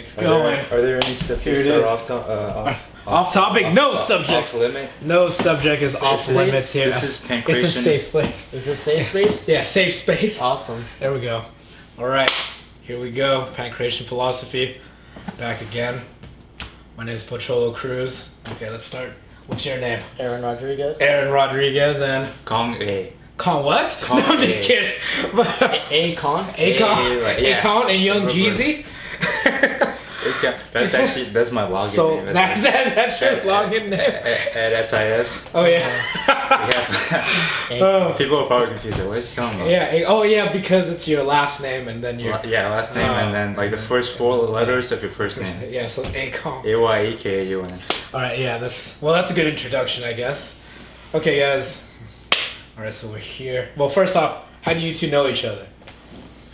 It's going. Are there any subjects that are off topic? No subjects. Off limit? No subject is off limits here. This is Pankration. It's a safe space. Is this safe space? Yeah, safe space. Awesome. There we go. All right, here we go. Pankration philosophy. Back again. My name is Pocholo Cruz. Okay, let's start. What's your name? Aaron Rodriguez. Aaron Rodriguez and Kaung A. Con what? Con no, I'm just A. kidding. Akon. Akon and Young Jeezy. That's my login So name. that's your login name. At SIS. Oh yeah. Oh. People are probably confused. What is he talking about? Yeah. Oh yeah, because it's your last name and then your last name and then like the first 4 letters of your first name. Yeah, so Akon. AYEKAUN. All right. Yeah, that's a good introduction, I guess. Okay, guys. All right, so we're here. Well, first off, how do you two know each other?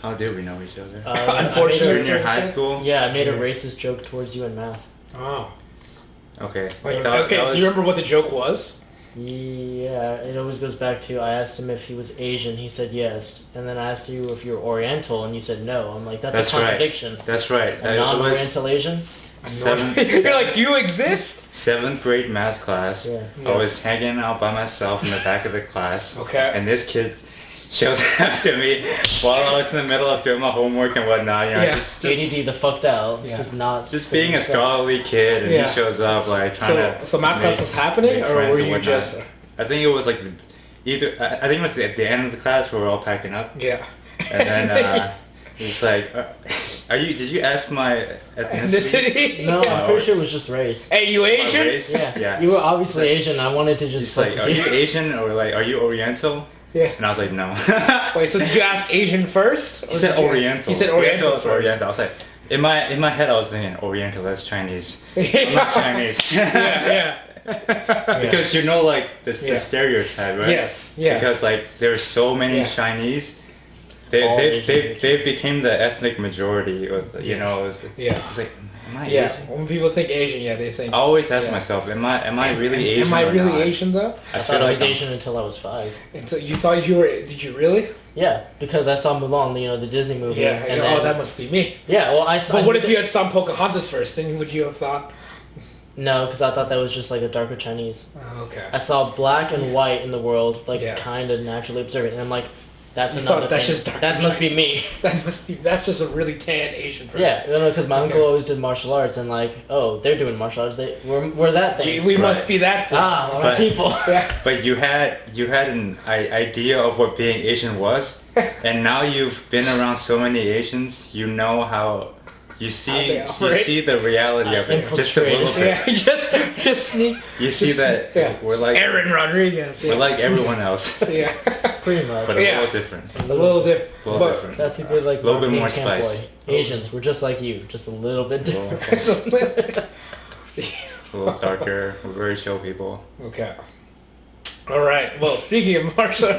How did we know each other? Unfortunately, Junior high school. Yeah, I made a racist joke towards you in math. Oh. Okay. Wait, do you remember what the joke was? Yeah, it always goes back to I asked him if he was Asian, he said yes, and then I asked you if you're Oriental, and you said no. I'm like, that's a contradiction. Right. That's right. A non-Oriental Asian. You're like, you exist? 7th grade math class. Yeah. I was hanging out by myself in the back of the class. Okay. And this kid shows up to me while I was in the middle of doing my homework and whatnot. You know, just ADD the fucked out. Yeah. Just being a scholarly kid, and he shows up like trying to. So math class was happening, or were you just? I think it was like I think it was at the end of the class where we were all packing up. Yeah. And then he's like, Did you ask my ethnicity? No, I'm pretty sure it was just race. Hey, you Asian? Race? Yeah. You were obviously Asian. I wanted to just. He's like, are you Asian or like, are you Oriental? Yeah. And I was like, no. Wait, so did you ask Asian first? He said Oriental. He said Oriental first. Oriental. I was like, in my head, I was thinking Oriental. That's Chinese. I'm not Chinese. Yeah. Because you know, like the stereotype, right? Yes. Yeah. Because like there's so many Chinese. They became the ethnic majority of you know. Yeah. It's like, am I Asian? When people think Asian, they think. I always ask myself, am I really Asian? Am I really Asian though? I thought I was Asian until I was 5. Until you thought you were? Did you really? Yeah, because I saw Mulan, the Disney movie. Yeah. And then, that must be me. Yeah. Well, I saw. But what if you had saw Pocahontas first? Then would you have thought? No, because I thought that was just like a darker Chinese. Oh, okay. I saw black and white in the world, kind of naturally observant, and I'm like, that's another thing. Just dark that must be me. That's just a really tan Asian person. Yeah, because my uncle always did martial arts, and like, oh, they're doing martial arts. We're that thing. We must be that thing. But, people. But you had an idea of what being Asian was, and now you've been around so many Asians, you know how. You see the reality of it just a little bit. Yeah, just sneak. You see that we're like Aaron Rodriguez. We're like everyone else. Yeah, pretty much. But a little different. A little different. That's a good a little bit more spice. Asians, we're just like you, just a little bit different. A little darker. We're very chill people. Okay. All right. Well, speaking of martial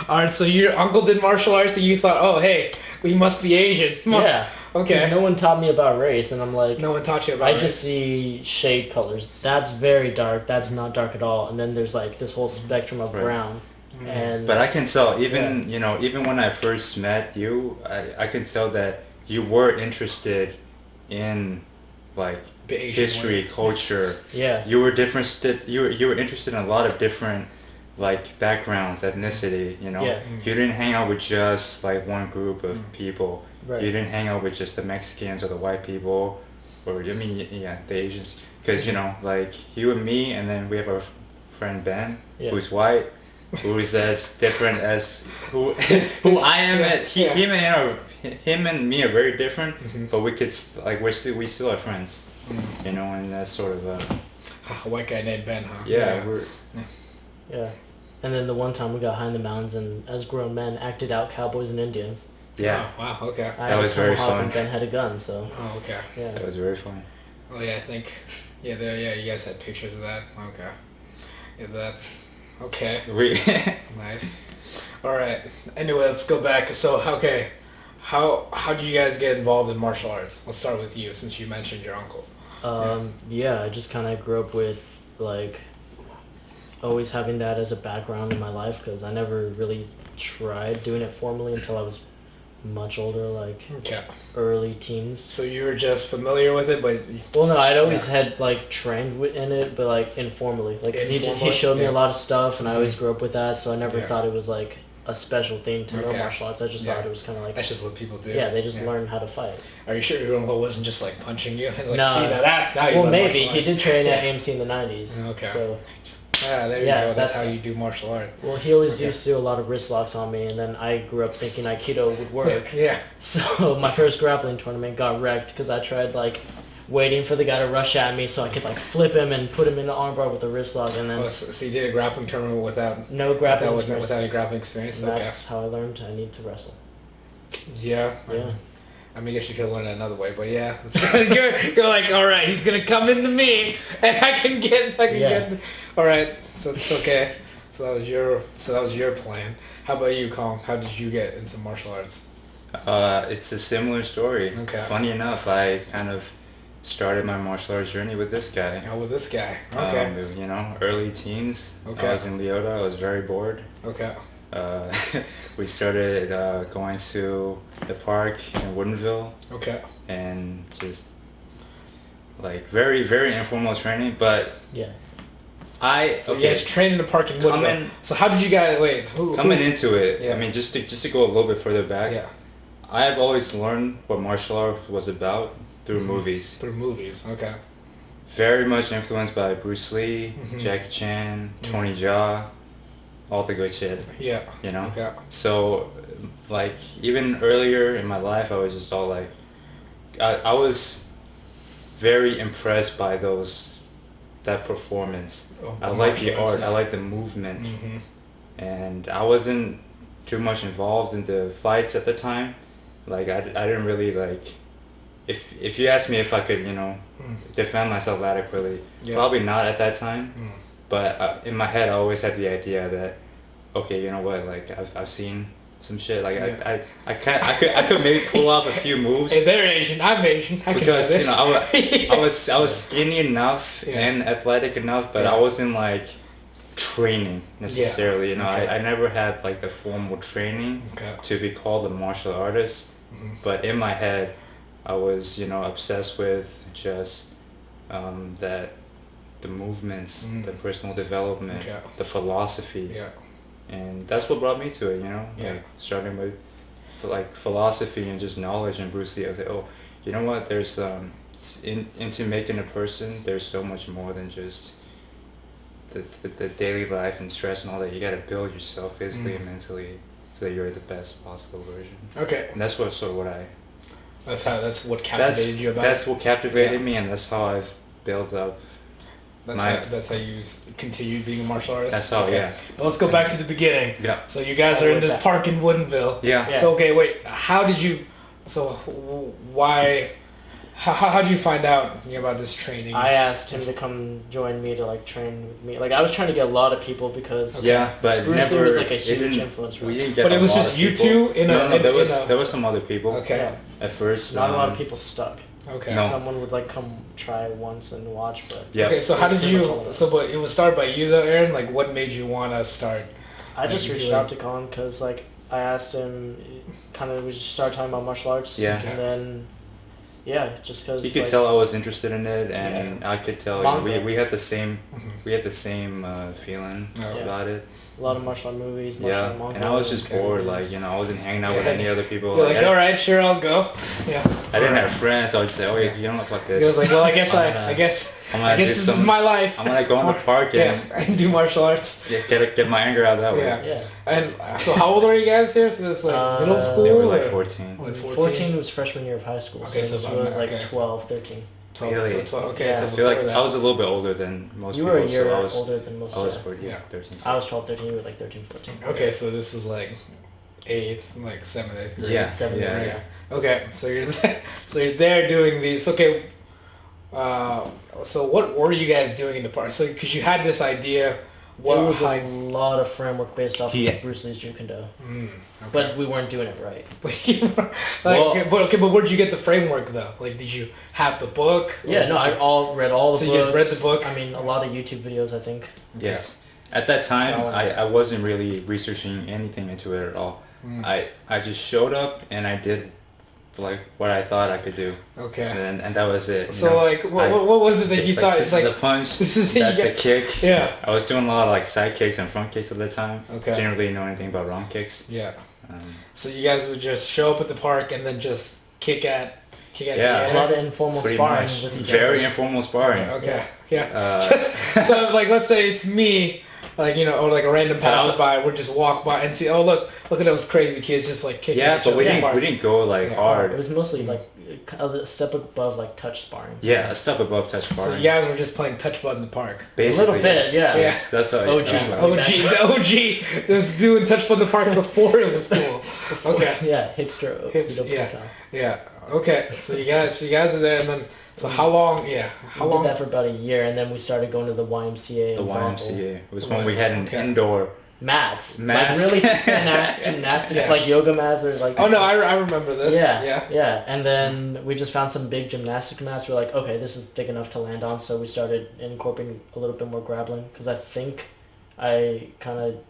arts, so your uncle did martial arts, and you thought, oh, hey, we must be Asian. Yeah. Okay. No one taught me about race, and I'm like... No one taught you about race? I just see shade colors. That's very dark. That's not dark at all. And then there's like this whole spectrum of brown. And but I can tell, even when I first met you, I can tell that you were interested in like history, culture. Yeah. You were you were interested in a lot of different like backgrounds, ethnicity, Yeah. You didn't hang out with just like one group of people. Right. You didn't hang out with just the Mexicans or the white people, or the Asians. Because like you and me, and then we have our friend Ben, who's white, who is as different as who I am. Him and me are very different, but we could like we still are friends, and that's sort of a white guy named Ben, huh? Yeah. Yeah. And then the one time we got high in the mountains and as grown men acted out cowboys and Indians. Yeah. Oh, wow. Okay. That was very fun. And Ben had a gun, so. Oh, okay. Yeah. That was very fun. Oh yeah, I think. Yeah, you guys had pictures of that. Okay. Yeah, that's okay. Nice. All right. Anyway, let's go back. So, okay, how did you guys get involved in martial arts? Let's start with you, since you mentioned your uncle. Yeah, I just kind of grew up with like always having that as a background in my life because I never really tried doing it formally until I was much older, like early teens. So you were just familiar with it, but well, no, I'd always had like trained in it, but like informally. Like he showed me a lot of stuff, and I always grew up with that, so I never thought it was like a special thing to know martial arts. I just thought it was kind of like that's just what people do. Yeah, they just learn how to fight. Are you sure your uncle wasn't just like punching you? Like, no, see, that's now you. Well, maybe he did train at AMC in the '90s. Okay. So. Yeah, there you go. That's how you do martial arts. Well, he always used to do a lot of wrist locks on me, and then I grew up thinking Aikido would work. Yeah. So my first grappling tournament got wrecked because I tried like waiting for the guy to rush at me so I could like flip him and put him in the armbar with a wrist lock, and then. So you did a grappling tournament without any grappling experience. And that's how I learned I need to wrestle. Yeah. Yeah. I mean, I guess you could learn it another way, but yeah, you're like, all right, he's gonna come into me, and I can get. All right, so it's okay. So that was your plan. How about you, Kaung? How did you get into martial arts? It's a similar story. Okay. Funny enough, I kind of started my martial arts journey with this guy. Oh, with this guy. Okay. Early teens. Okay. I was in Leota. I was very bored. Okay. We started going to the park in Woodinville. Okay. And just like very, very informal training, but yeah. You guys trained in the park in Woodinville. So how did you guys coming into it? Yeah. I mean, just to go a little bit further back. Yeah. I've always learned what martial arts was about through movies. Through movies. Okay. Very much influenced by Bruce Lee, Jackie Chan, Tony Jaa. All the good shit. Yeah. Okay. So, like, even earlier in my life, I was just all like, I was very impressed by that performance. I like the art. I like the movement. And I wasn't too much involved in the fights at the time. Like, I didn't really, like, if you asked me if I could, defend myself adequately, probably not at that time. But in my head, I always had the idea that, okay, you know what? Like I've seen some shit. Like I could maybe pull off a few moves. Hey, they're Asian. I'm Asian. Because I was skinny enough and athletic enough, but I wasn't like training necessarily. I never had like the formal training to be called a martial artist. But in my head, I was obsessed with just that. The movements, the personal development, the philosophy, and that's what brought me to it. Like starting with like philosophy and just knowledge and Bruce Lee. I was like, oh, you know what? There's into making a person. There's so much more than just the daily life and stress and all that. You got to build yourself physically and mentally so that you're the best possible version. Okay, and that's what That's what captivated you about. That's what captivated me, and that's how I've built up. That's how you continued being a martial artist? That's how, yeah. But let's go back to the beginning. Yeah. So you guys are in this park in Woodinville. Yeah. So, okay, wait. How did you find out about this training? I asked him to come join me to, like, train with me. Like, I was trying to get a lot of people because... but Bruce Lee was, like, a huge influence for us. But it was just you two? There were some other people. Okay. Yeah. At first. Not a lot of people stuck. Okay. No. Someone would like come try once and watch, but Okay, so how did you? But it was started by you though, Aaron. Like, what made you want to start? I just reached out to Kaung because like I asked him, we just started talking about martial arts. Yeah. And then, just because he could tell I was interested in it, and I could tell we had the same feeling about it. A lot of martial art movies, martial art and I was just bored, like, I wasn't hanging out with any other people. You're like, alright, sure, I'll go. Yeah. I didn't have friends, so I would just say, oh, you don't look like this. He was like, well, I guess this is my life. I'm gonna go in the park and do martial arts. Get my anger out that way. Yeah. And so how old are you guys here? So this like middle school? They were like 14. Like 14 was freshman year of high school. Okay, so it was like 12, 13. 12, really? So 12. Okay, so I feel like I was a little bit older than most people. You were a year so older than most. I was 14, 13. I was 12, 13. You were like 13, 14. Okay, so this is like 8th, like 7th, 8th grade. Yeah, 7th grade. Yeah. Okay, so you're there doing these. Okay, so what were you guys doing in the park? So because you had this idea. It was a lot of framework based off of Bruce Lee's Jeet Kune Do. Okay. But we weren't doing it right. But where did you get the framework though? Like, did you have the book? Yeah, no, I read all the books. So you just read the book? I mean, a lot of YouTube videos, I think. Yes. At that time, I wasn't really researching anything into it at all. I just showed up and I did like what I thought I could do. Okay. And that was it. So like, what was it that you thought? This is the punch. This is that's a kick. Yeah. I was doing a lot of like side kicks and front kicks at the time. Okay. Didn't really know anything about wrong kicks. Yeah. So you guys would just show up at the park and then just kick at a lot of informal sparring with each Very other. informal sparring. Okay. Yeah. So like, let's say it's me. Like, you know, or like a random passerby would just walk by and see, oh, look at those crazy kids just like kicking each other. Yeah, but we didn't go like hard. It was mostly like a step above like touch sparring. Yeah, a step above touch sparring. So you guys were just playing touch bud in the park. Basically, a little bit, yeah. That's how The OG. It was doing touch bud in the park before it was cool. Okay. Yeah, hipster. Yeah. Okay. So you guys are there, and then so how long? Yeah. How long? We did that for about a year, and then we started going to the YMCA. The YMCA was when we had an indoor mats. Like really gymnastic, like yoga mats. Or like. Oh no, I remember this. Yeah. And then we just found some big gymnastic mats. We're like, okay, this is thick enough to land on, so we started incorporating a little bit more grappling because I think I kind of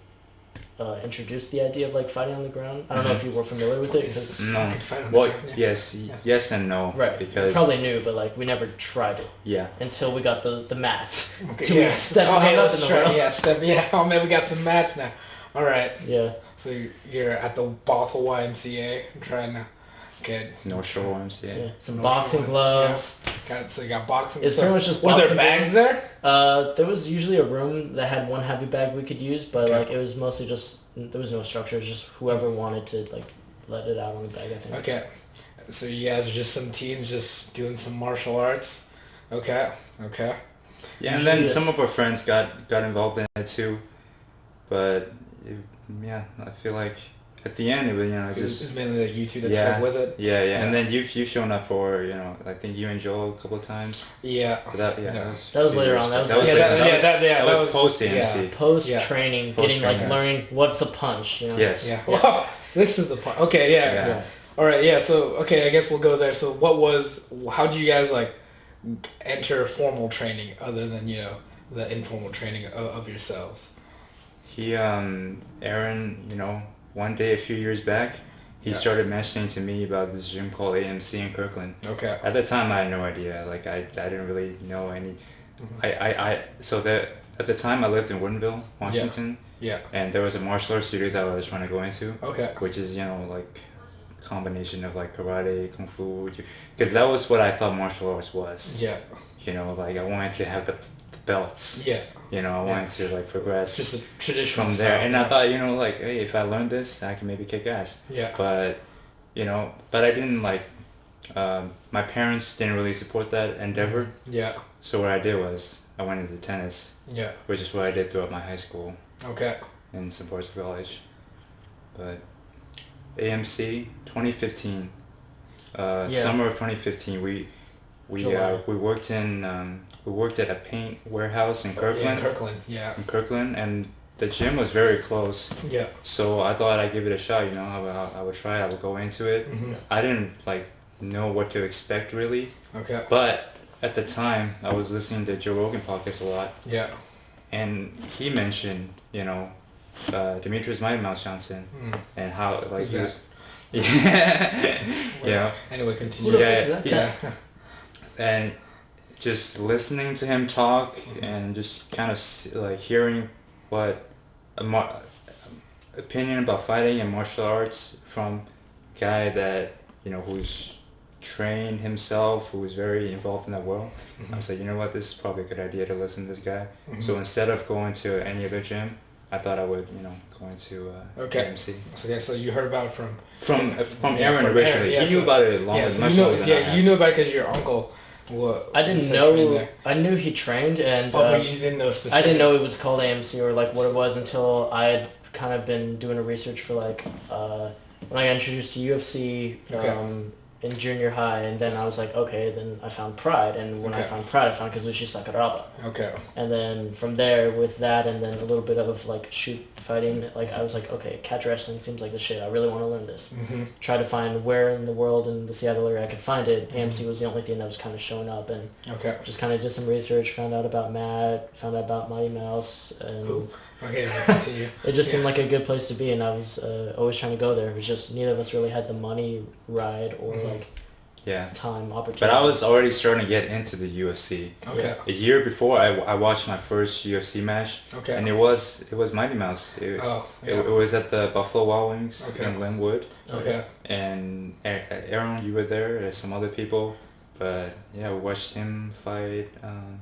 introduced the idea of like fighting on the ground. I don't know if you were familiar with it. No. Well, yes and no. Right. Because we probably knew, but like we never tried it. Yeah. Until we got the mats. Okay. Step out in the world. Yeah. Oh man, we got some mats now. All right. Yeah. So you're at the Bothell YMCA trying to get North Shore YMCA. Yeah. Some boxing gloves. Yeah. So you got boxing. It's pretty much just. Were there bags there? There was usually a room that had one heavy bag we could use, but like it was mostly just there was no structure. It was just whoever wanted to like let it out on the bag. I think. Okay. So you guys are just some teens just doing some martial arts. Okay. Yeah, and then some of our friends got involved in it too, but I feel like at the end it was just mainly like you two that stuck with it. Yeah. And then you've shown up for I think you and Joel a couple of times. Yeah. That was later on. That was post AMC. Post training, getting like learning what's a punch. You know? Yes. Yeah. Wow. This is the part. Okay. Yeah. All right. Yeah. So I guess we'll go there. So how do you guys like enter formal training other than the informal training of yourselves? Aaron, one day a few years back, he started mentioning to me about this gym called AMC in Kirkland. Okay. At the time, I had no idea. Like, I didn't really know any. At the time, I lived in Woodinville, Washington. Yeah. And there was a martial arts studio that I was trying to go into. Okay. Which is, like, combination of, like, karate, kung fu. Because that was what I thought martial arts was. Yeah. Like, I wanted to have the belts. Yeah. I wanted to like progress just a traditional from there, and I thought, like, hey, if I learn this, I can maybe kick ass. Yeah. But, but I didn't like. My parents didn't really support that endeavor. Yeah. So what I did was I went into tennis. Yeah. Which is what I did throughout my high school. Okay. In St. Bart's College. But AMC 2015. Summer of 2015, we worked in. We worked at a paint warehouse in Kirkland. In Kirkland, and the gym was very close. Yeah. So I thought I'd give it a shot. I would try. I would go into it. Mm-hmm. I didn't know what to expect really. Okay. But at the time, I was listening to Joe Rogan podcast a lot. Yeah. And he mentioned, Demetrius Mighty Mouse Johnson, and how Who's that? Yeah. Anyway, continue. Yeah. And just listening to him talk and just kind of like hearing what opinion about fighting and martial arts from a guy that who's trained himself, who's very involved in that world. I was like, you know what, this is probably a good idea to listen to this guy. So instead of going to any other gym, I thought I would go into AMC. So you heard about it from Aaron originally. He knew about it much longer than I had. You knew about it because your uncle. I didn't know. I knew he trained, and but you didn't know specifically. I didn't know it was called AMC or like what it was until I had kind of been doing a research for like when I got introduced to UFC in junior high, and then I was like, okay, then I found Pride, and when I found Pride, I found Kazushi Sakuraba. Okay. And then from there, with that, and then a little bit of like shoot fighting, like I was like, okay, catch wrestling seems like the shit. I really want to learn this. Try to find where in the world in the Seattle area I could find it. AMC was the only thing that was kind of showing up, and just kind of did some research, found out about Matt, found out about Mighty Mouse, and Okay, continue. It just seemed like a good place to be, and I was always trying to go there. It was just neither of us really had the money, ride, or like time, opportunity. But I was already starting to get into the UFC. Okay. A year before, I watched my first UFC match. Okay. And it was Mighty Mouse. It was at the Buffalo Wild Wings in Linwood. Okay. And Aaron, you were there. There's some other people. But yeah, we watched him fight.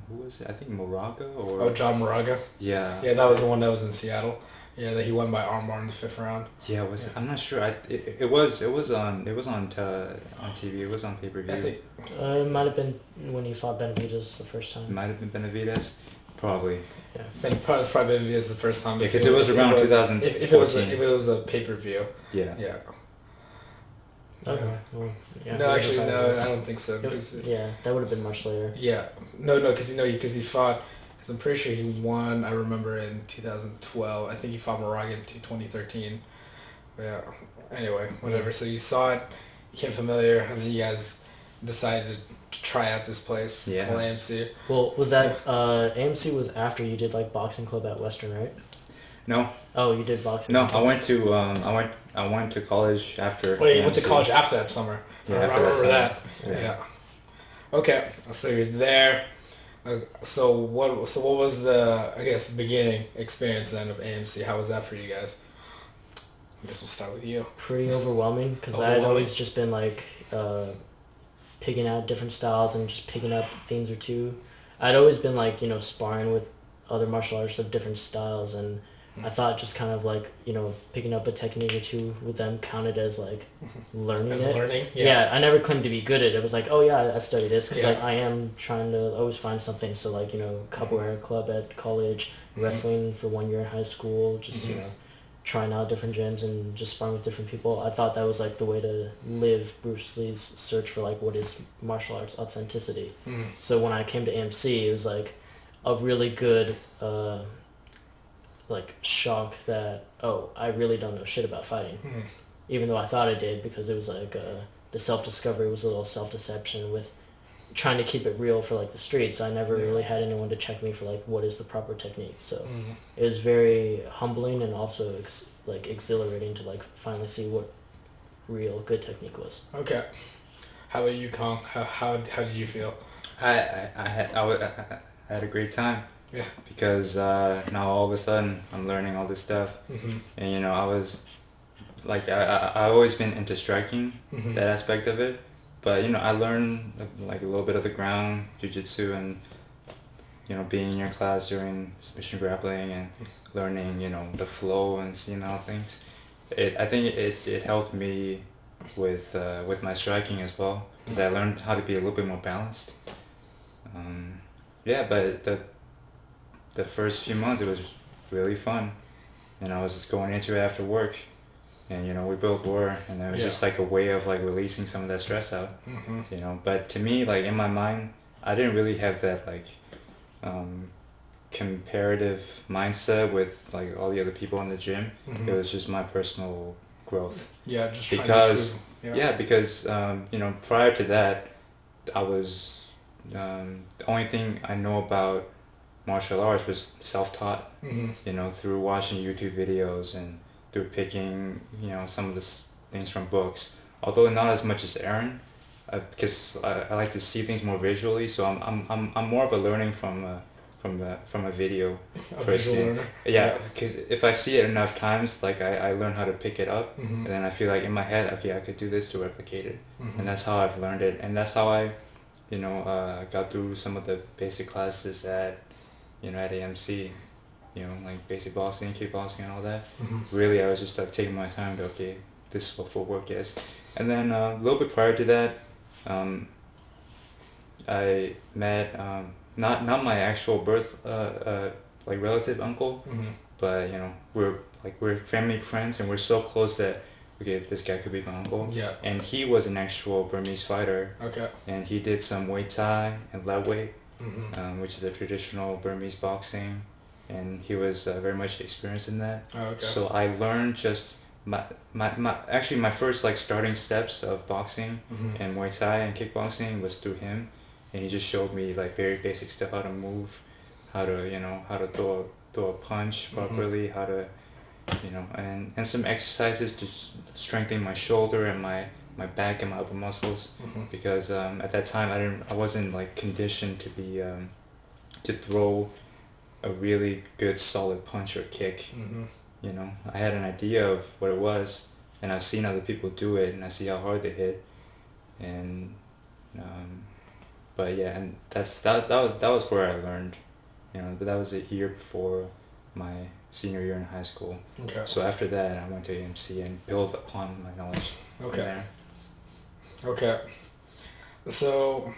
Who was it? I think Moraga or. Oh, John Moraga. Yeah. Yeah, that was the one that was in Seattle. Yeah, that he won by armbar in the 5th round. Yeah, I'm not sure. It was on TV. It was on pay-per-view. I think it might have been when he fought Benavidez the first time. It might have been Benavidez, probably. Yeah, it's probably Benavidez the first time. Yeah, because it was around 2014. If it was a pay-per-view. Yeah. Yeah. Okay. Well, yeah, no, actually, no, I don't think so. Yeah, that would have been much later. Yeah, no, because he fought. Because I'm pretty sure he won. I remember in 2012. I think he fought Moraga in 2013. But yeah. Anyway, whatever. So you saw it, became familiar, and then you guys decided to try out this place. Yeah. AMC. Well, was that AMC was after you did like boxing club at Western, right? No. Oh, you did boxing. No, I went to college after. Wait, you went to college after that summer. Yeah, I remember that. Yeah. Okay, so you're there. So what was the, I guess, beginning experience then of AMC? How was that for you guys? I guess we'll start with you. Pretty overwhelming because I had always just been like picking out different styles and just picking up things or two. I'd always been like, sparring with other martial artists of different styles, and I thought just kind of like, picking up a technique or two with them counted as like learning as it. Learning? Yeah, I never claimed to be good at it. It was like, oh yeah, I studied this because like I am trying to always find something. So like, capoeira club at college, wrestling for 1 year in high school, just, trying out different gyms and just sparring with different people. I thought that was like the way to live Bruce Lee's search for like what is martial arts authenticity. So when I came to AMC, it was like a really good like shock that, oh, I really don't know shit about fighting. Even though I thought I did, because it was like the self-discovery was a little self-deception with trying to keep it real for like the streets. I never really had anyone to check me for like what is the proper technique. So it was very humbling and also like exhilarating to like finally see what real good technique was. Okay. How about you, Kaung? How did you feel? I had a great time. Yeah. Because now all of a sudden I'm learning all this stuff, and I was like I've always been into striking, that aspect of it, but I learned like a little bit of the ground jiu-jitsu and being in your class during submission grappling and learning the flow and seeing how things. I think it helped me with my striking as well, because I learned how to be a little bit more balanced. But the first few months it was really fun, and I was just going into it after work, and we both were, and it was just like a way of like releasing some of that stress out. But to me, like in my mind, I didn't really have that like comparative mindset with like all the other people in the gym. It was just my personal growth. Yeah, just because prior to that, I was the only thing I know about martial arts was self-taught, through watching YouTube videos and through picking, some of the things from books. Although not as much as Aaron, because I like to see things more visually. So I'm more of a learning from a video person. Yeah, because if I see it enough times, like I learn how to pick it up, and then I feel like in my head, okay, I could do this to replicate it, and that's how I've learned it, and that's how I, got through some of the basic classes at AMC, like basic boxing, kickboxing, and all that. Really, I was just like taking my time to, okay, this is what footwork is. And then a little bit prior to that, I met not my actual birth like relative uncle, but we're family friends, and we're so close that, okay, this guy could be my uncle. Yeah. And he was an actual Burmese fighter. Okay. And he did some Muay Thai and lead weight, which is a traditional Burmese boxing, and he was very much experienced in that. Oh, okay. So I learned just my first like starting steps of boxing and Muay Thai and kickboxing was through him, and he just showed me like very basic stuff, how to move, how to throw throw a punch properly, how to, and some exercises to strengthen my shoulder and my back and my upper muscles, because at that time I wasn't like conditioned to be to throw a really good solid punch or kick. I had an idea of what it was, and I've seen other people do it, and I see how hard they hit, and but yeah, and that was where I learned, but that was a year before my senior year in high school. Okay. So after that, I went to AMC and built upon my knowledge. Okay. Okay. So,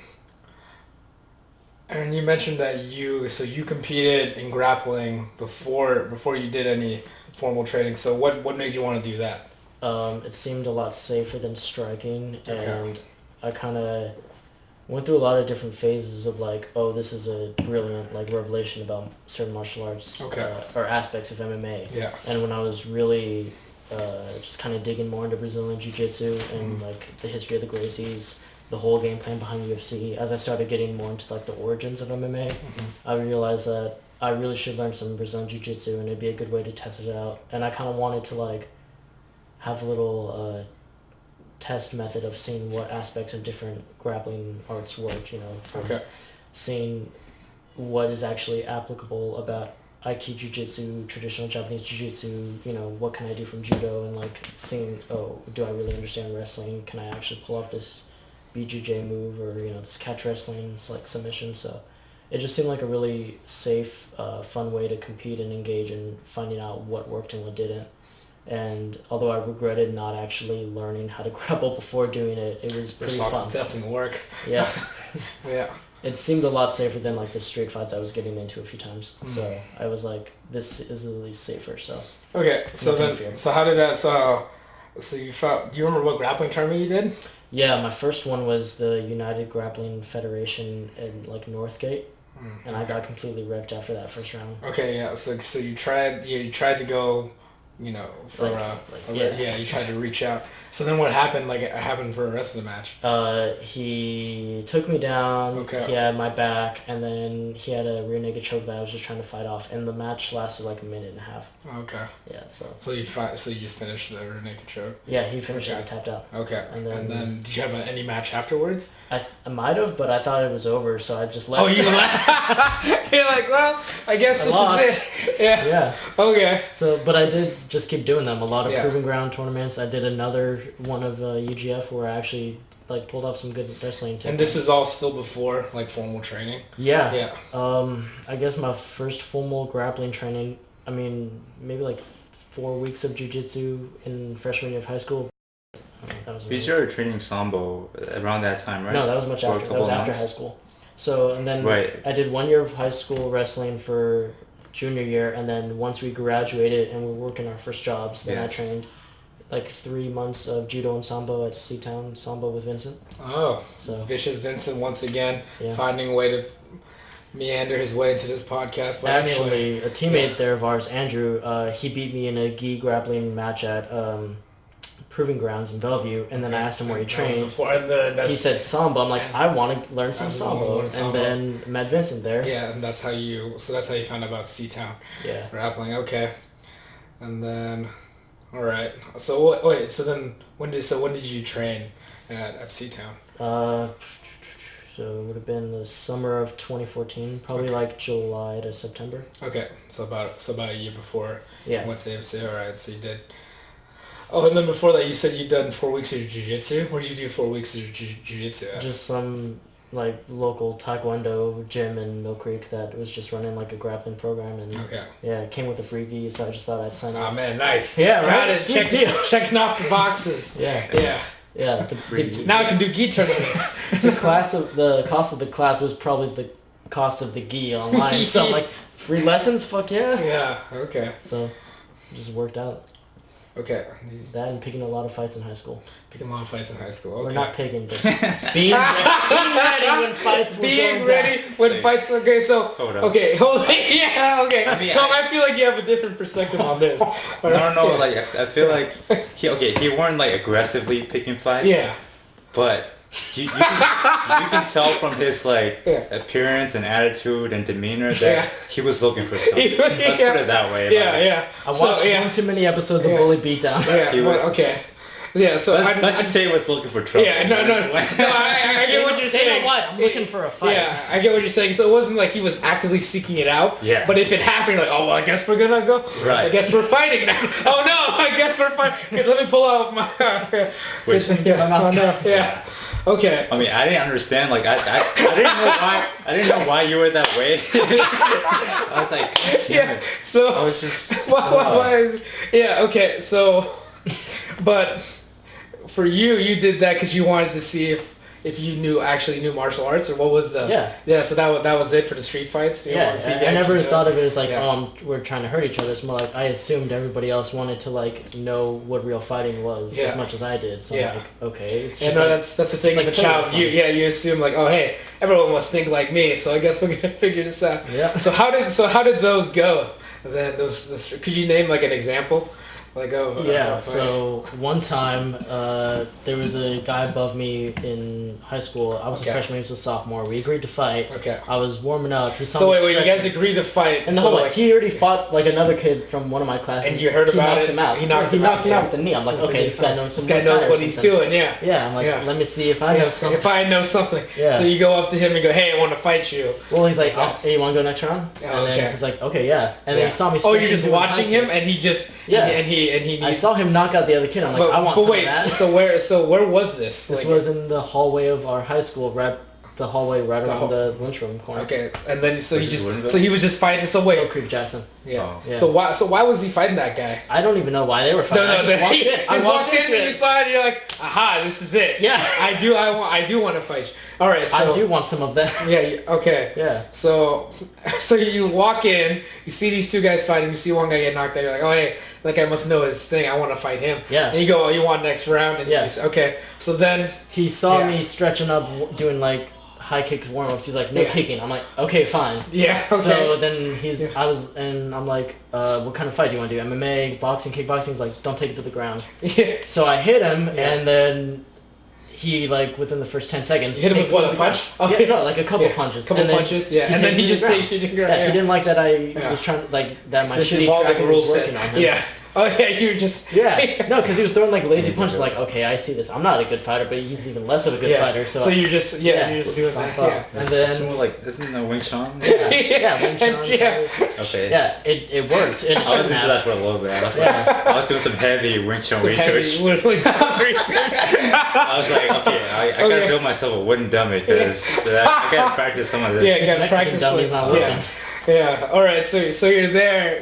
and you mentioned that you competed in grappling before you did any formal training. So what made you want to do that? It seemed a lot safer than striking, and I kind of went through a lot of different phases of like, oh, this is a brilliant like revelation about certain martial arts or aspects of MMA. Yeah. And when I was really just kind of digging more into Brazilian Jiu-Jitsu and like the history of the Gracies, the whole game plan behind UFC, as I started getting more into like the origins of MMA, I realized that I really should learn some Brazilian Jiu-Jitsu, and it'd be a good way to test it out. And I kind of wanted to like have a little test method of seeing what aspects of different grappling arts work, from seeing what is actually applicable about Aikido Jiu-Jitsu, traditional Japanese Jiu-Jitsu, what can I do from Judo, and like seeing, oh, do I really understand wrestling? Can I actually pull off this BJJ move, or, this catch wrestling, it's like submission. So it just seemed like a really safe, fun way to compete and engage in finding out what worked and what didn't. And although I regretted not actually learning how to grapple before doing it, it was pretty fun. Definitely work. Yeah. Yeah. It seemed a lot safer than like the street fights I was getting into a few times. So I was like, this is at least safer. So okay. So then, so how did that? So you felt? Do you remember what grappling tournament you did? Yeah, my first one was the United Grappling Federation in like Northgate, and I got completely wrecked after that first round. Okay. Yeah. So you tried. Yeah, you tried to go. For you tried to reach out. So then what happened? Like, it happened for the rest of the match. He took me down. Okay. He had my back, and then he had a rear naked choke that I was just trying to fight off, and the match lasted like a minute and a half. Okay. Yeah. So you just finished the rear naked choke. Yeah, he finished it. I tapped out. Okay. And then did you have any match afterwards? I might have, but I thought it was over, so I just left. Oh, you left? You're like, well, I guess this is it. Yeah. Yeah. Okay. So, but I did just keep doing them. A lot of proving ground tournaments. I did another one of UGF where I actually like pulled off some good wrestling techniques. And this is all still before like formal training? Yeah. Yeah. I guess my first formal grappling training, I mean, maybe like 4 weeks of jiu-jitsu in freshman year of high school. You started training Sambo around that time, right? No, that was much after. That was after high school. So, and then I did 1 year of high school wrestling for junior year, and then once we graduated and we were working our first jobs, then I trained like 3 months of judo and sambo at Seatown Sambo with Vincent. Oh, so Vicious Vincent once again finding a way to meander his way into this podcast. But actually, a teammate there of ours, Andrew, he beat me in a gi grappling match at Proving Grounds in Bellevue, and then I asked him where he trained. He said Sambo. I'm like, I want to learn some Sambo, and then met Vincent there. Yeah, and that's how you found out about Seatown. Yeah, grappling. Okay, and then, all right. So wait. So then, when did you train at Seatown? So it would have been the summer of 2014, probably like July to September. Okay, so about a year before you went to the AMC. All right, so you did. Oh, and then before that, you said you'd done 4 weeks of jiu-jitsu? Where did you do 4 weeks of jiu-jitsu at? Just some, like, local taekwondo gym in Mill Creek that was just running, like, a grappling program. And yeah, it came with a free gi, so I just thought I'd sign up. Oh, man, nice. Yeah, right? Checking off the boxes. Yeah. Now I can do gi tournaments. The cost of the class was probably the cost of the gi online. So, like, free lessons? Fuck yeah. Yeah, okay. So, it just worked out. Okay. That and picking a lot of fights in high school. Picking a lot of fights in high school. Okay. We're not picking, but being ready when fights were being ready down. When fights. Okay, so hold on. Okay, yeah, okay. I mean, I feel like you have a different perspective on this. No. Like I feel like he weren't like aggressively picking fights. Yeah. But you can tell from his like appearance and attitude and demeanor that he was looking for something. Let's put it that way. Yeah. I watched one too many episodes of Bully Beatdown. Yeah. Okay. Yeah, so let's just say he was looking for trouble. Yeah, no. I get what you're saying. You know what? I'm looking for a fight. Yeah, I get what you're saying. So it wasn't like he was actively seeking it out. Yeah. But if it happened, like, oh, well, I guess we're gonna go. Right. I guess we're fighting now. Oh no, I guess we're fighting. Here, let me pull out my. Which? Oh no. Yeah. Okay. I mean, I didn't understand. Like, I didn't know why. I didn't know why you were that way. I was like, God damn it. So I was just. why is, yeah. Okay. So, but. For you did that because you wanted to see if you actually knew martial arts, or what was the... Yeah, so that was it for the street fights? I never thought of it as like, we're trying to hurt each other. It's more like, I assumed everybody else wanted to like know what real fighting was as much as I did. So I'm like, okay. It's just that's the thing with a child. You assume like, oh hey, everyone must think like me, so I guess we're gonna figure this out. Yeah. So how did those go? Then those could you name like an example? Like, so one time there was a guy above me in high school. I was a freshman, he was a sophomore. We agreed to fight. Okay. I was warming up. He saw so me wait, you guys agreed to fight. And he already fought like another kid from one of my classes. And you heard about it? He knocked him out with the knee. I'm like, okay, this guy knows what he's doing, yeah. Yeah, I'm like, let me see if I know something. If I know something. Yeah. So you go up to him and go, hey, I want to fight you. Well, he's like, hey, you want to go next round? And then he's like, okay, yeah. And then he saw me. Oh, you're just watching him, and he just and he. I saw him knock out the other kid. I'm like, I want some of that. So where was this? This was in the hallway of our high school, right around the lunchroom corner. Okay, and then he was just fighting. So wait, Oak Creek Jackson. Yeah. So why was he fighting that guy? I don't even know why they were fighting. I walked in and you saw it. You're like, aha, this is it. Yeah. I do want to fight you. All right. So, I do want some of that. Yeah. Okay. Yeah. So you walk in, you see these two guys fighting. You see one guy get knocked out. You're like, oh hey, that guy must know his thing. I want to fight him. Yeah. And you go, oh, you want next round? And you say, okay. So then he saw me stretching up, doing like high kick warm-ups. He's like, no kicking. I'm like, okay, fine. Yeah, okay. So then I'm like, what kind of fight do you want to do? MMA, boxing, kickboxing? He's like, don't take it to the ground. Yeah. So I hit him, and then he, like, within the first 10 seconds... You hit him with what, a punch? Yeah, no, like a couple punches. Punches, yeah. And then he just takes you to the ground. Yeah, he didn't like that I was trying to, like, that my shitty tracking was working on him. Yeah. Oh yeah, you were just... Yeah, no, because he was throwing like lazy punches like, okay, I see this. I'm not a good fighter, but he's even less of a good fighter. So you're just, you're just doing that. Yeah. And then... like, isn't that Wing Chun? Yeah, Wing Chun. Yeah. Okay. Yeah, it worked. And I was into that for a little bit. I was like, I was doing some heavy Wing Chun research. I was like, okay, I gotta build myself a wooden dummy because I gotta practice some of this. Yeah, you gotta practice. Dummy's not working. Yeah. All right. So you're there.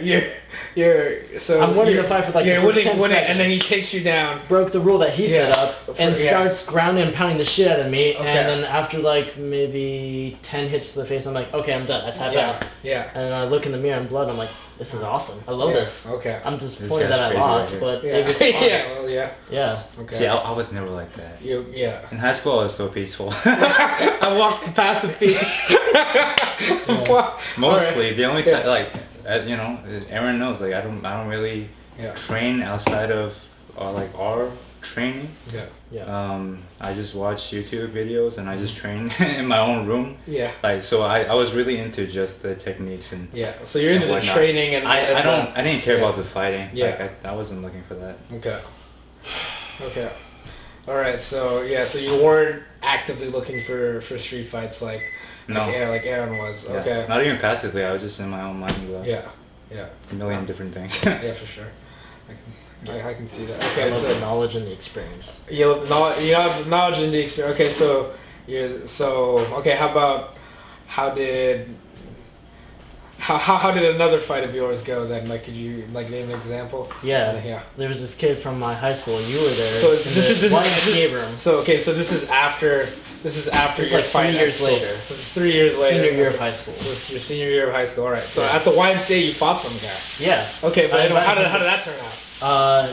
I'm winning the fight for like you're winning, and then he takes you down. Broke the rule that he set up and starts grounding and pounding the shit out of me. Okay. And then after like maybe 10 hits to the face, I'm like, okay, I'm done. I tap out. Yeah. And I look in the mirror and blood. I'm like, this is awesome. I love this. Okay. I'm disappointed that I lost, but it was fun. Yeah. Okay. See, I was never like that. In high school, I was so peaceful. I walked the path of peace. Mostly, the only time, like, Aaron knows, like, I don't really train outside of our training. I just watch YouTube videos and I just train in my own room. Yeah. Like, so I was really into just the techniques and so you're into the training and I didn't care about the fighting. Yeah. Like, I wasn't looking for that. Okay. All right. So you weren't actively looking for street fights like Aaron was. Yeah. Okay. Not even passively. I was just in my own mind. Yeah. A million different things. Yeah, for sure. I can see that. Okay, so the knowledge and the experience. You have the knowledge and the experience. Okay, how did another fight of yours go then? Like, could you name an example? Yeah. There was this kid from my high school. You were there. So this is room. So this is after. This is after your like fight. 3 years later. This is 3 years later. Senior year of high school. So this is your senior year of high school. All right. So at the YMCA, you fought some guy. Yeah. Okay, but how did that turn out?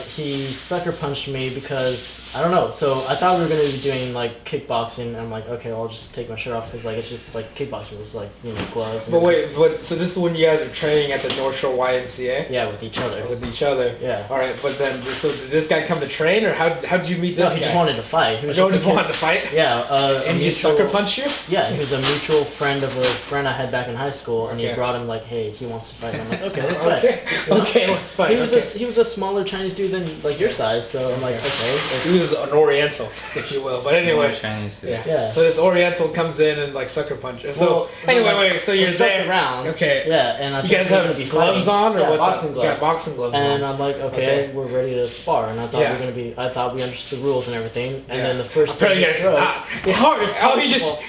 He sucker punched me because I don't know. So I thought we were gonna be doing like kickboxing, and I'm like, okay, I'll just take my shirt off because like it's just like kickboxing was like gloves. And but wait, so this is when you guys are training at the North Shore YMCA? Yeah, with each other. With each other. Yeah. All right, but then so did this guy come to train, or how did you meet this guy? No, he just wanted to fight. He was just wanted to fight. Yeah. And he sucker punched you? Yeah, he was a mutual friend of a friend I had back in high school, and he brought him like, hey, he wants to fight. And I'm like, okay, let's fight. Okay, let's fight. He was a smaller Chinese dude than like your size, so I'm like, okay. He was an Oriental, if you will. But anyway, Chinese. Yeah. So this Oriental comes in and like sucker punches. So wait. So you're there. Around. Okay. Yeah, and I you guys have gloves on, or what's boxing gloves. Yeah, boxing gloves. And I'm like, okay, we're ready to spar, and I thought we were gonna be. I thought we understood the rules and everything. And then the first.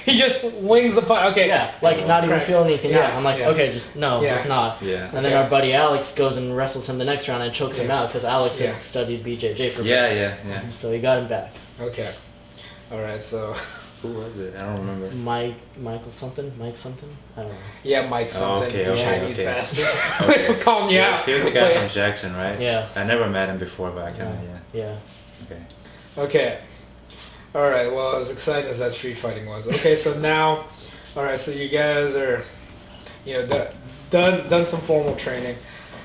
He just wings the punch. Okay. Yeah, like not even feeling anything out. I'm like, okay, just no, it's not. Yeah. And then our buddy Alex goes and wrestles him the next round and chokes him out because Alex had studied BJJ for. Yeah. So he got him back. Okay. All right. So. Who was it? I don't remember. Mike something? I don't know. Yeah, Mike something. Chinese bastard. Okay. Call me out. He was the guy from Jackson, right? Yeah. I never met him before, but I kind of Yeah. Okay. All right. Well, as exciting as that street fighting was. Okay, so now, all right. So you guys are, done some formal training.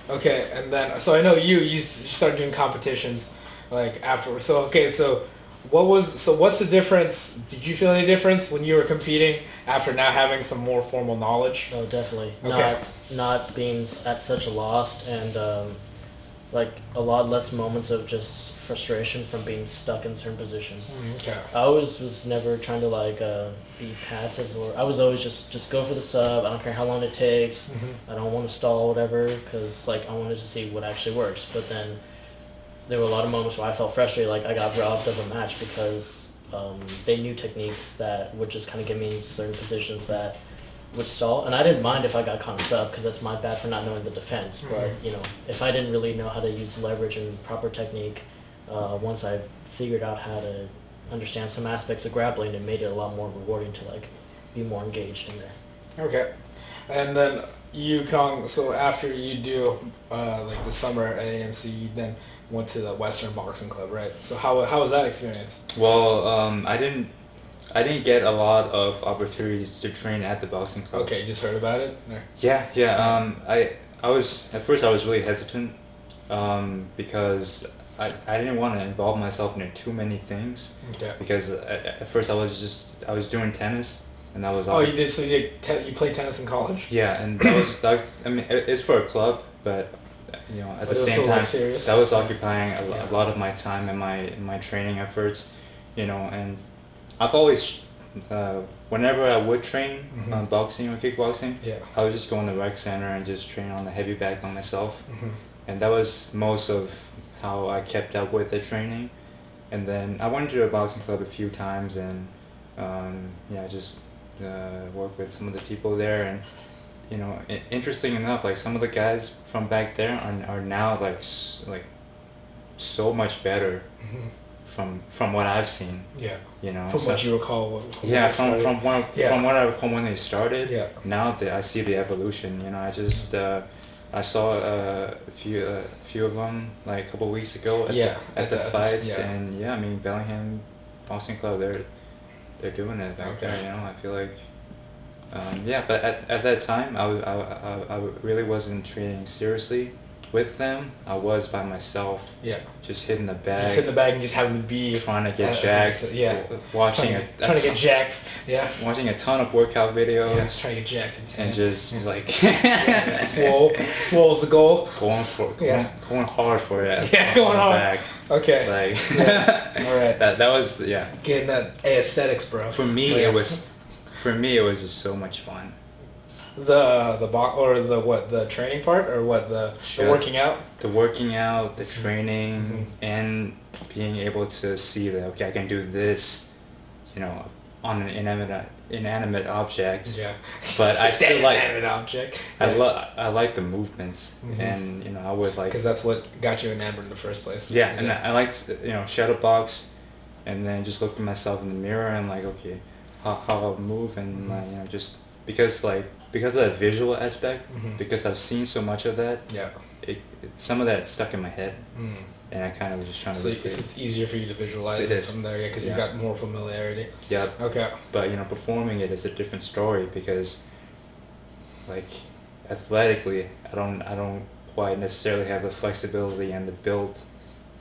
Okay, and then so I know you started doing competitions like afterwards. So okay, so. What's the difference? Did you feel any difference when you were competing after now having some more formal knowledge? Oh, definitely. Okay. Not being at such a loss and like a lot less moments of just frustration from being stuck in certain positions. Okay. I always was never trying to like be passive, or I was always just go for the sub. I don't care how long it takes. I don't want to stall whatever because like I wanted to see what actually works. But then there were a lot of moments where I felt frustrated, like I got robbed of a match because they knew techniques that would just kind of get me in certain positions that would stall. And I didn't mind if I got caught in sub because that's my bad for not knowing the defense. But, if I didn't really know how to use leverage and proper technique, once I figured out how to understand some aspects of grappling, it made it a lot more rewarding to like be more engaged in there. Okay. And then you, Kaung, so after you do like the summer at AMC, you then went to the Western Boxing Club, right? So how was that experience? Well, I didn't get a lot of opportunities to train at the boxing club. Okay, you just heard about it? Or? Yeah. I was at first I was really hesitant because I didn't want to involve myself in too many things. Okay. Because at first I was doing tennis. And that was all. Oh, you did. So you played tennis in college? Yeah, and that was I mean, it's for a club, but at the same time, that was occupying a lot of my time and my training efforts, and I've always, whenever I would train boxing or kickboxing, I would just go in the rec center and just train on the heavy bag by myself, and that was most of how I kept up with the training, and then I went to a boxing club a few times and just work with some of the people there, and interesting enough, like some of the guys from back there are now like so much better from what I've seen. Yeah. From what you recall. From what I recall when they started. Yeah. Now that I see the evolution, I saw a few of them like a couple of weeks ago at the fights, and I mean Bellingham Boxing Club, they're doing it back there. I feel like. But at that time, I really wasn't training seriously with them. I was by myself. Yeah. Just hitting the bag. Just hitting the bag and just having to be trying to get jacked. Watching trying to get jacked. Yeah. Watching a ton of workout videos. Yeah, just trying to get jacked. And just like swole's the goal. Going hard for it. Yeah, going hard. Bag. Okay. Like. All right. That was getting that aesthetics, bro. For me, it was. For me, it was just so much fun. The training part, or what the working out? The working out, the training, and being able to see that I can do this, on an inanimate object. Yeah. But I still like inanimate object. I like the movements, and I would like because that's what got you enamored in the first place. Yeah, and I liked shadow box, and then just looked at myself in the mirror and like okay. How I'll move and just because of that visual aspect, because I've seen so much of that. Yeah, some of that stuck in my head, and I kind of was just trying to. So it's easier for you to visualize it from there, because you got more familiarity. Yeah. Okay. But performing it is a different story because, like, athletically, I don't quite necessarily have the flexibility and the build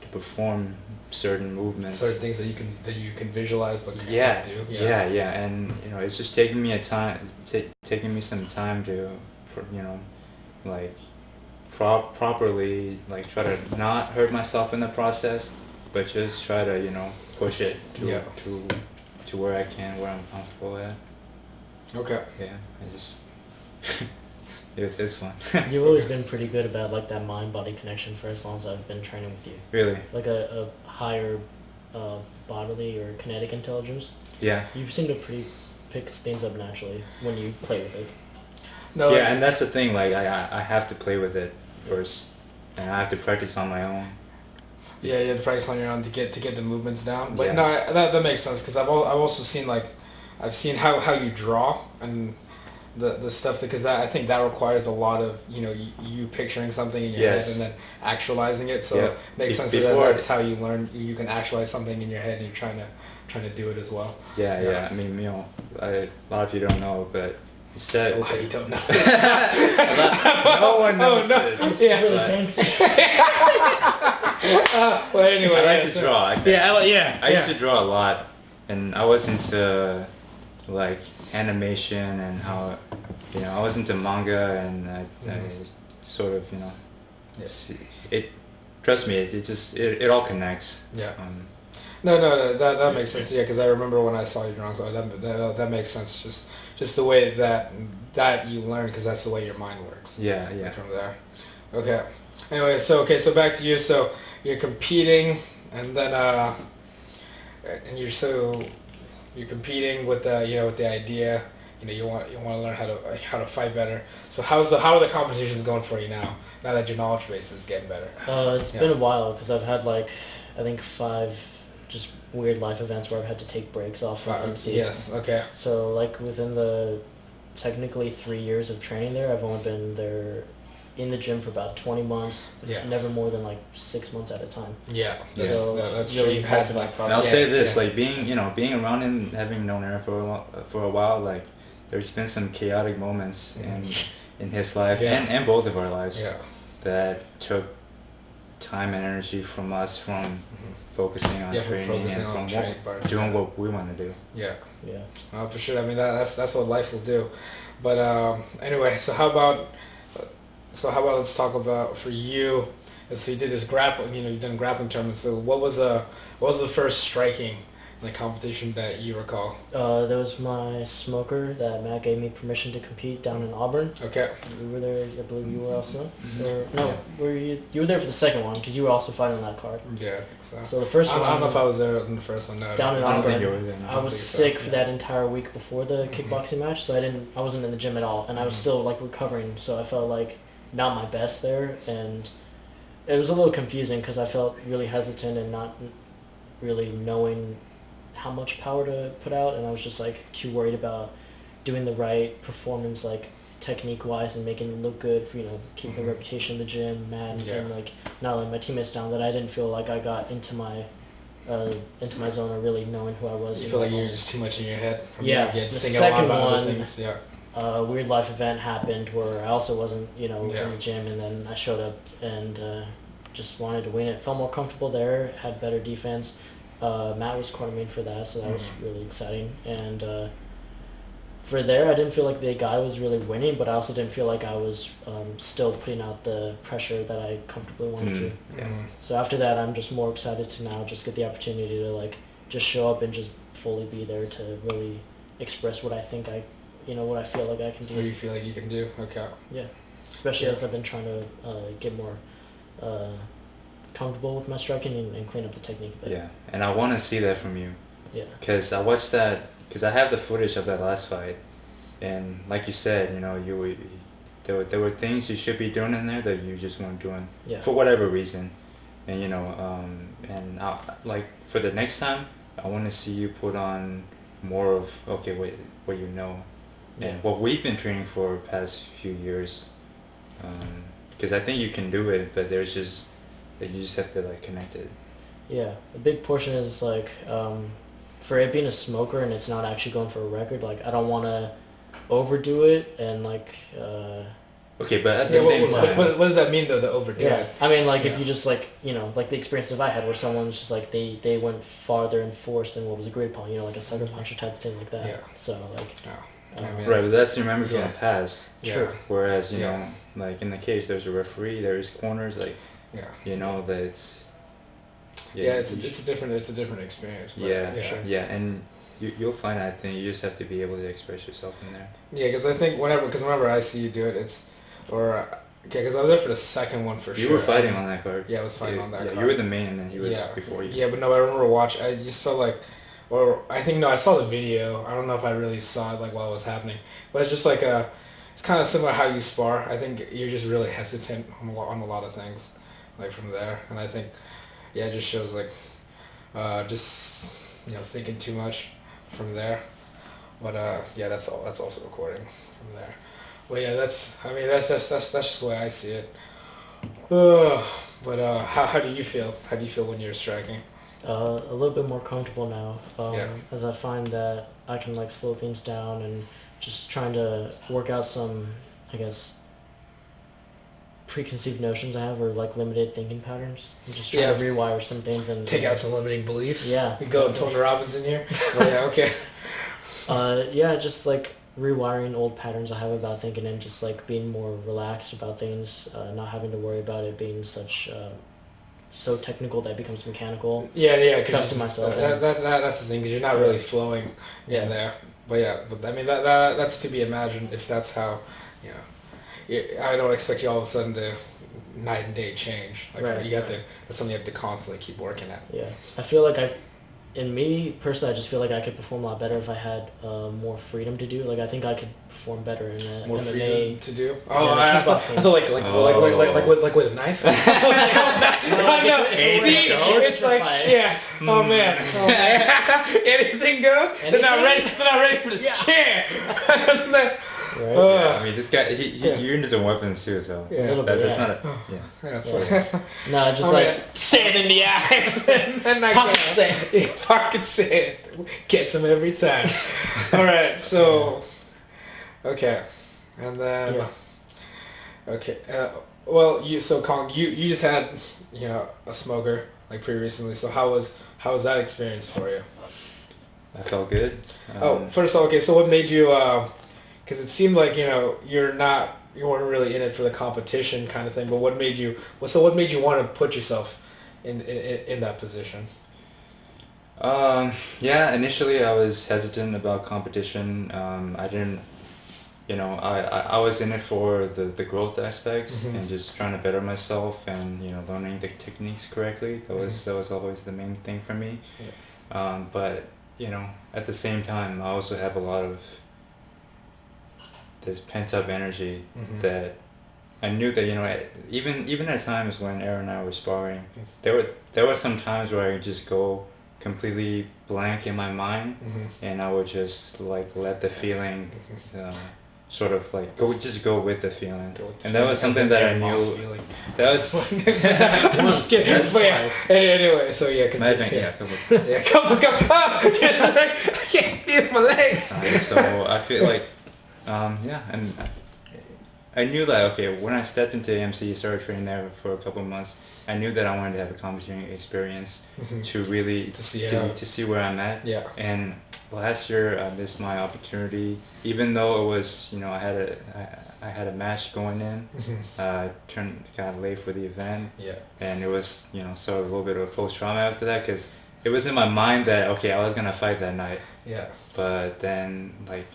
to perform certain movements. Certain things that you can visualize but can't do. Yeah, and it's just taking me taking me some time to, like, properly, like, try to not hurt myself in the process, but just try to push it to where where I'm comfortable at. Okay. Yeah, I just it's fun. You've always been pretty good about like that mind-body connection for as long as I've been training with you. Really? Like a higher bodily or kinetic intelligence. Yeah. You seem to pick things up naturally when you play with it. No. Yeah, and that's the thing. Like I have to play with it first, and I have to practice on my own. Yeah, you have to practice on your own to get the movements down. But no, that makes sense because I've also seen I've seen how you draw and the stuff, because I think that requires a lot of you picturing something in your head and then actualizing it. So it makes sense that that's how you learn. You can actualize something in your head and you're trying to do it as well. Yeah. I mean, a lot of you don't know, but instead a lot you don't know. No one knows this. Yeah, really, thanks. Well, anyway, I like to draw. I used to draw a lot, and I was into like animation and how I was into manga, and I sort of it. Trust me, it all connects. Yeah. No, that makes sense. Yeah, because I remember when I saw you drawing, so that makes sense. Just the way that you learn, because that's the way your mind works. Yeah. From there. Okay. Anyway, so back to you. So you're competing, and then and you're competing with with the idea. You want to learn how to fight better. So how are the competitions going for you now? Now that your knowledge base is getting better. It's been a while because I've had I think 5 just weird life events where I've had to take breaks off from MC. Yes. Okay. So within the technically 3 years of training there, I've only been there in the gym for about 20 months. Yeah. Never more than 6 months at a time. Yeah. So that's really true. You've had to And I'll say this, like being around him, having known Aaron for a while, like there's been some chaotic moments in his life and both of our lives that took time and energy from us from focusing on training and from doing what we want to do. Yeah. For sure. I mean that's what life will do. But anyway, so how about let's talk about for you. So you did this grappling, you've done grappling tournaments. So what was the first striking competition that you recall? There was my smoker that Matt gave me permission to compete down in Auburn. Okay. You were there. I believe you were also. Were you? You were there for the second one because you were also fighting on that card. Yeah, I think so. So the first one. I don't know if I was there in the first one. No, down in Auburn. I was sick for that Yeah. entire week before the kickboxing match, so I wasn't in the gym at all, and I was still recovering. So I felt not my best there, and it was a little confusing because I felt really hesitant and not really knowing how much power to put out, and I was just too worried about doing the right performance technique wise and making it look good for keeping the reputation of the gym, and not letting my teammates down, that I didn't feel like I got into my zone or really knowing who I was. You feel like you were just too much in your head. The second one, a weird life event happened where I also wasn't in the gym, and then I showed up and just wanted to win it. Felt more comfortable there, had better defense. Matt was cornerman for that, so that was really exciting. And for there, I didn't feel like the guy was really winning, but I also didn't feel like I was still putting out the pressure that I comfortably wanted to. Yeah. So after that, I'm just more excited to now just get the opportunity to just show up and just fully be there to really express what I think what I feel like I can do. What you feel like you can do? Okay. Yeah. Especially as I've been trying to get more comfortable with my striking and clean up the technique a bit. Yeah, and I want to see that from you. Yeah. Because I watched that, because I have the footage of that last fight, and like you said, there were things you should be doing in there that you just weren't doing for whatever reason, and and for the next time, I want to see you put on more of what you know, and what we've been training for the past few years, because I think you can do it, but there's just that you just have to like connect it. Yeah, a big portion is like for it being a smoker and it's not actually going for a record. Like I don't want to overdo it and like. Okay, but at the same time, what does that mean though? To overdo it? I mean, like if you just like like the experiences I had where someone's just like they went farther in force than what was agreed upon. Like a sucker puncher type thing like that. Yeah. So like. Right, but that's remembered from the past. True. Whereas you know, like in the cage, there's a referee, there's corners, like that it's. It's a different experience. But yeah, and you'll find, I think, you just have to be able to express yourself in there. Yeah, because I think whenever I see you do it, because I was there for the second one for sure. You were fighting on that card. Yeah, I was fighting on that card. You were the main, and then he was before you. Yeah, but no, I remember watching. I just felt like, I saw the video. I don't know if I really saw it like while it was happening, but it's just like it's kind of similar how you spar. I think you're just really hesitant on a lot of things, like from there, and I think, it just shows like, just thinking too much from there. But that's also recording from there. Well, yeah, that's just the way I see it. But how do you feel? How do you feel when you're striking? A little bit more comfortable now, as I find that I can like slow things down and just trying to work out some, I guess, preconceived notions I have or like limited thinking patterns. I'm just trying to rewire some things and take out some limiting beliefs. Yeah, we go Tony Robbins in here. Okay. Just like rewiring old patterns I have about thinking and just like being more relaxed about things, not having to worry about it being so technical that it becomes mechanical. Yeah. Trusting myself. That's the thing, because you're not really flowing in there. But I mean that's to be imagined if that's how, I don't expect you all of a sudden to night and day change. Like that's something you have to constantly keep working at. Yeah, I feel like in me personally, I just feel like I could perform a lot better if I had more freedom to do. Like I think I could perform better in a more MMA. Freedom to do. I thought like with a knife. I know. It's like Oh man. Anything goes. They're not ready for this chair. Right. I mean, this guy, you're into some weapons too, so that's not sand in the eyes, and pocket sand, gets them every time. All right, so okay, and then Kaung, you just had a smoker like pretty recently. So how was that experience for you? I felt good. First of all, okay. So what made you? Because it seemed like you weren't really in it for the competition kind of thing. But what made you want to put yourself in that position? Initially I was hesitant about competition. I didn't, I was in it for the growth aspect and just trying to better myself and learning the techniques correctly. That was always the main thing for me. Yeah. But at the same time, I also have a lot of this pent-up energy that I knew that even at times when Aaron and I were sparring, there were some times where I would just go completely blank in my mind, and I would just like let the feeling sort of like go with the feeling, and that was something that I knew. That was. I'm just kidding. Anyway, so continue. Come on. I can't feel my legs. So I feel like. And I knew that, okay, when I stepped into AMC, started training there for a couple of months, I knew that I wanted to have a competing experience to really, to see where I'm at. Yeah. And last year I missed my opportunity, even though it was, I had a match going in, turned kind of late for the event. Yeah. And it was, sort of a little bit of a post-trauma after that, because it was in my mind that, okay, I was going to fight that night. Yeah. But then, like,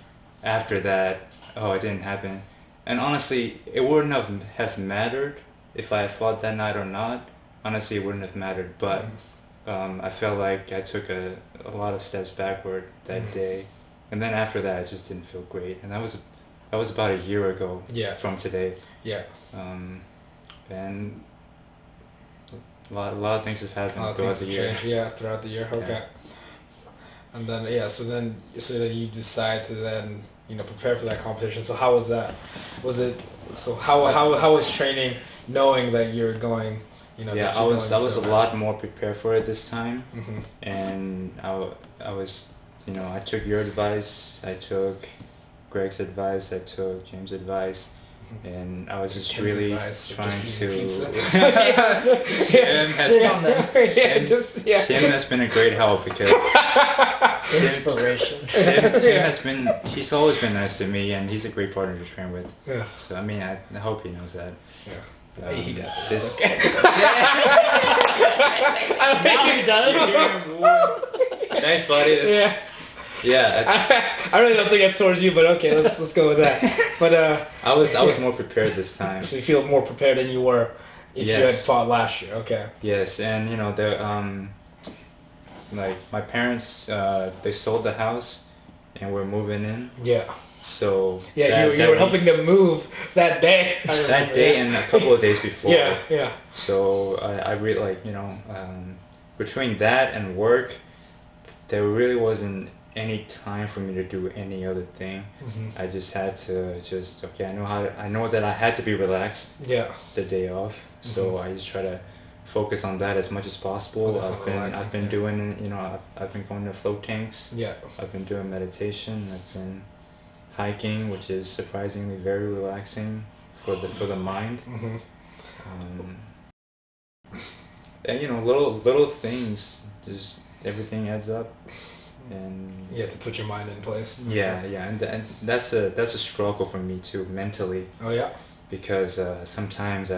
after that, it didn't happen. And honestly, it wouldn't have mattered if I had fought that night or not. Honestly, it wouldn't have mattered. But I felt like I took a lot of steps backward that day. And then after that, it just didn't feel great. And that was about a year ago from today. Yeah. And a lot of things have happened throughout the year. Throughout the year. Okay. Yeah. And then so then you decide to then prepare for that competition. So how was that? How was training, knowing that you're going You know, Yeah, that I you're was going a to lot more prepared for it this time, Mm-hmm. and I was, you know, I took your advice, I took Greg's advice, I took James' advice, and I was just Tim's really advice, trying just to. eating pizza. Tim has Sit on that. Tim has been a great help because Inspiration. he's always been nice to me, and he's a great partner to train with. Yeah. So I mean, I hope he knows that. Yeah. He does. This. Now he does. Thanks, buddy. Yeah. Yeah. I really don't think that's towards you, but okay, let's go with that. But I was more prepared this time. So you feel more prepared than you were if you had fought last year. Okay. Yes, and you know like my parents, they sold the house, and we're moving in. Yeah. So yeah, you were helping them move that day. That day and a couple of days before. Yeah. So I really like, you know, between that and work, there really wasn't any time for me to do any other thing. Mm-hmm. I just had to I know that I had to be relaxed. Yeah. The day off. So I just try to focus on that as much as possible. I've been doing, you know, I've been going to float tanks. Yeah. I've been doing meditation. I've been hiking, which is surprisingly very relaxing for the mind. Mm-hmm. And you know, little things, just everything adds up. And you have to put your mind in place. Yeah, and that's a struggle for me too, mentally. Oh yeah. Because sometimes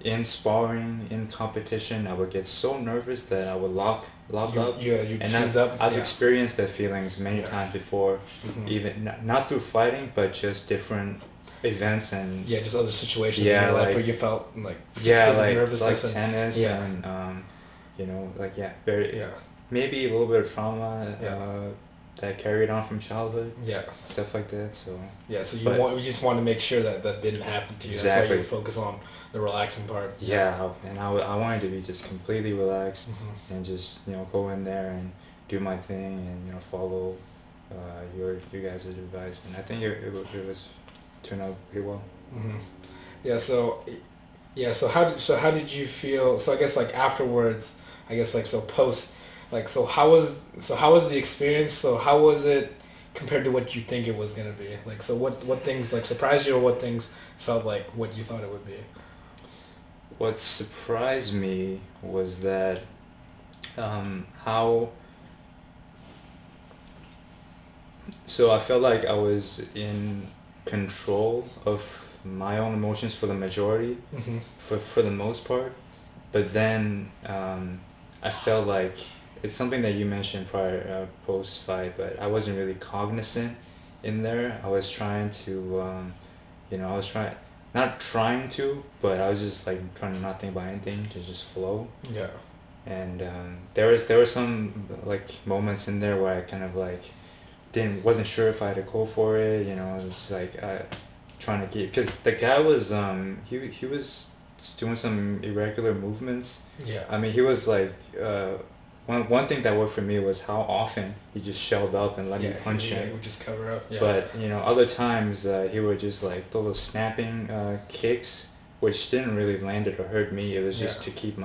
in sparring, in competition, I would get so nervous that I would lock up. Yeah, you'd and seize up. I've experienced that feelings many times before, even not through fighting, but just different events and just other situations in your life where you felt like nervousness like tennis and you know, like maybe a little bit of trauma that carried on from childhood. Yeah. Stuff like that. So so you just want to make sure that didn't happen to you. Exactly. That's why you focus on the relaxing part. Yeah, and I wanted to be just completely relaxed and just, you know, go in there and do my thing and, you know, follow your guys' advice, and I think it was turned out pretty well. Mm-hmm. So how did you feel? So I guess like afterwards, I guess like so post. Like, so how was the experience? So how was it compared to what you think it was going to be? Like, so what things like surprised you, or what things felt like what you thought it would be? What surprised me was that so I felt like I was in control of my own emotions for the majority, for the most part, but then I felt like it's something that you mentioned prior post fight, but I wasn't really cognizant in there. I was trying to, not trying to, but I was just like trying to not think about anything, to just flow. Yeah. And there were some like moments in there where I kind of like wasn't sure if I had to go for it. You know, it was like trying to get, because the guy was he was doing some irregular movements. Yeah. I mean, he was like. One thing that worked for me was how often he just shelled up and let me punch him. Yeah, he would just cover up. Yeah. But, you know, other times he would just like those snapping kicks, which didn't really land it or hurt me. It was just to keep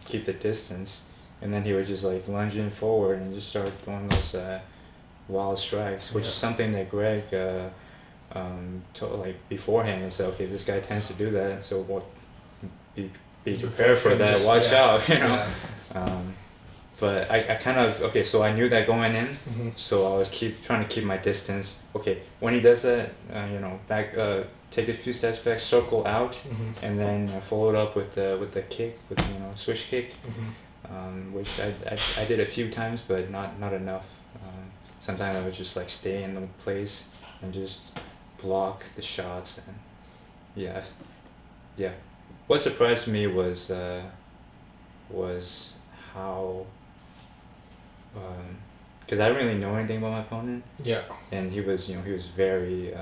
keep the distance. And then he would just like lunge in forward and just start throwing those wild strikes, which is something that Greg told, like beforehand. He said, okay, this guy tends to do that, so be prepared for that. Watch out, you know. Yeah. But I kind of so I knew that going in, so I was trying to keep my distance. Okay, when he does that, back, take a few steps back, circle out, and then follow it up with the kick, with switch kick, which I did a few times, but not enough. Sometimes I would just like stay in the place and just block the shots, and yeah. What surprised me was how, because I didn't really know anything about my opponent. Yeah. And he was very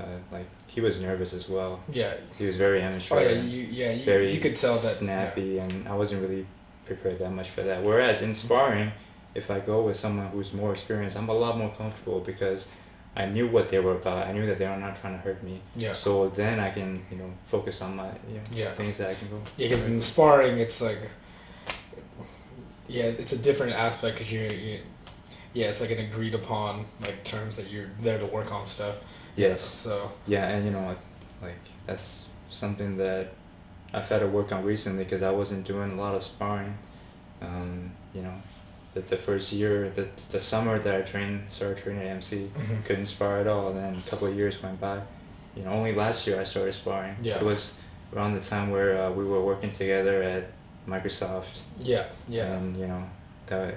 he was nervous as well. Yeah. He was very amateur. Oh yeah, you could tell that. Snappy, and I wasn't really prepared that much for that. Whereas in sparring, if I go with someone who's more experienced, I'm a lot more comfortable because I knew what they were about. I knew that they were not trying to hurt me. Yeah. So then I can, focus on my things that I can go. Yeah, because in sparring, it's like, it's a different aspect because it's like an agreed upon like terms that you're there to work on stuff. Yes. So. Yeah, and like that's something that I've had to work on recently because I wasn't doing a lot of sparring. The first year, the summer that I started training at MC, couldn't spar at all. And then a couple of years went by. Only last year I started sparring. Yeah. It was around the time where we were working together at Microsoft. Yeah, yeah. And the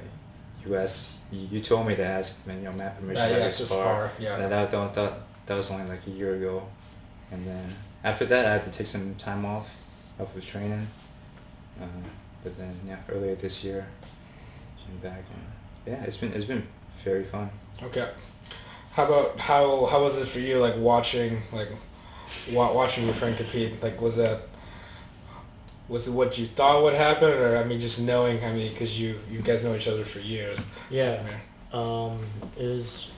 US, you told me to ask Matt permission to spar. Yeah. And that was only like a year ago. And then after that, I had to take some time off of training. But then earlier this year, came back and it's been very fun. Okay. How was it for you, like watching watching your friend compete? Like, was it what you thought would happen, or just knowing? Because you guys know each other for years. Yeah. It was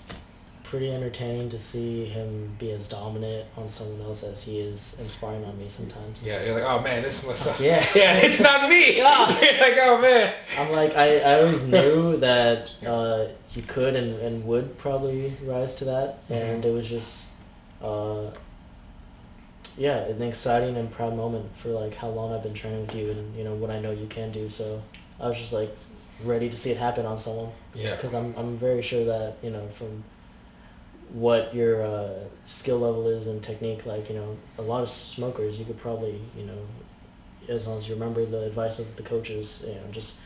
pretty entertaining to see him be as dominant on someone else as he is inspiring on me sometimes. Yeah, you're like, oh man, this must. Yeah. Yeah, it's not me. Yeah. You're like, oh man. I'm like, I always knew that you could and would probably rise to that, and it was just, an exciting and proud moment for like how long I've been training with you and what I know you can do. So I was just like ready to see it happen on someone. Yeah. Because I'm very sure that from what your skill level is and technique, like a lot of smokers you could probably as long as you remember the advice of the coaches, just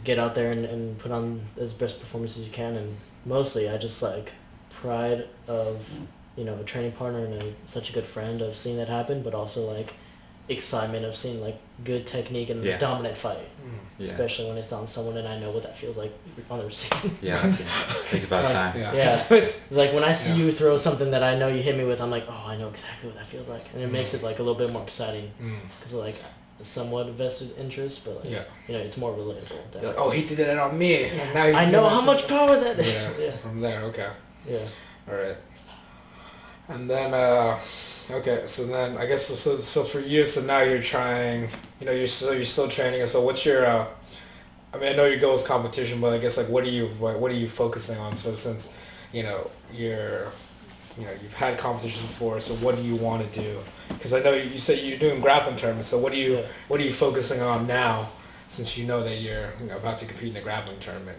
get out there and put on as best performance as you can. And mostly I just like pride of a training partner and such a good friend of seeing that happen, but also like excitement of seeing like good technique and a dominant fight, especially when it's on someone and I know what that feels like on the receiving. Yeah, it's about time. Yeah. It's like when I see you throw something that I know you hit me with, I'm like, oh, I know exactly what that feels like, and it makes it like a little bit more exciting because like somewhat vested interest, but like, it's more relatable. You're like, oh, he did that on me. Yeah. Now I know how much power that is. Yeah. From there, okay. Yeah. All right. And then, okay, so then I guess so for you. So now you're trying. You're still training. And so what's your? I know your goal is competition, but I guess like what are you focusing on? So since you've had competition before, so what do you want to do? Because I know you said you're doing grappling tournaments. So what are you focusing on now, since you know that you're about to compete in a grappling tournament?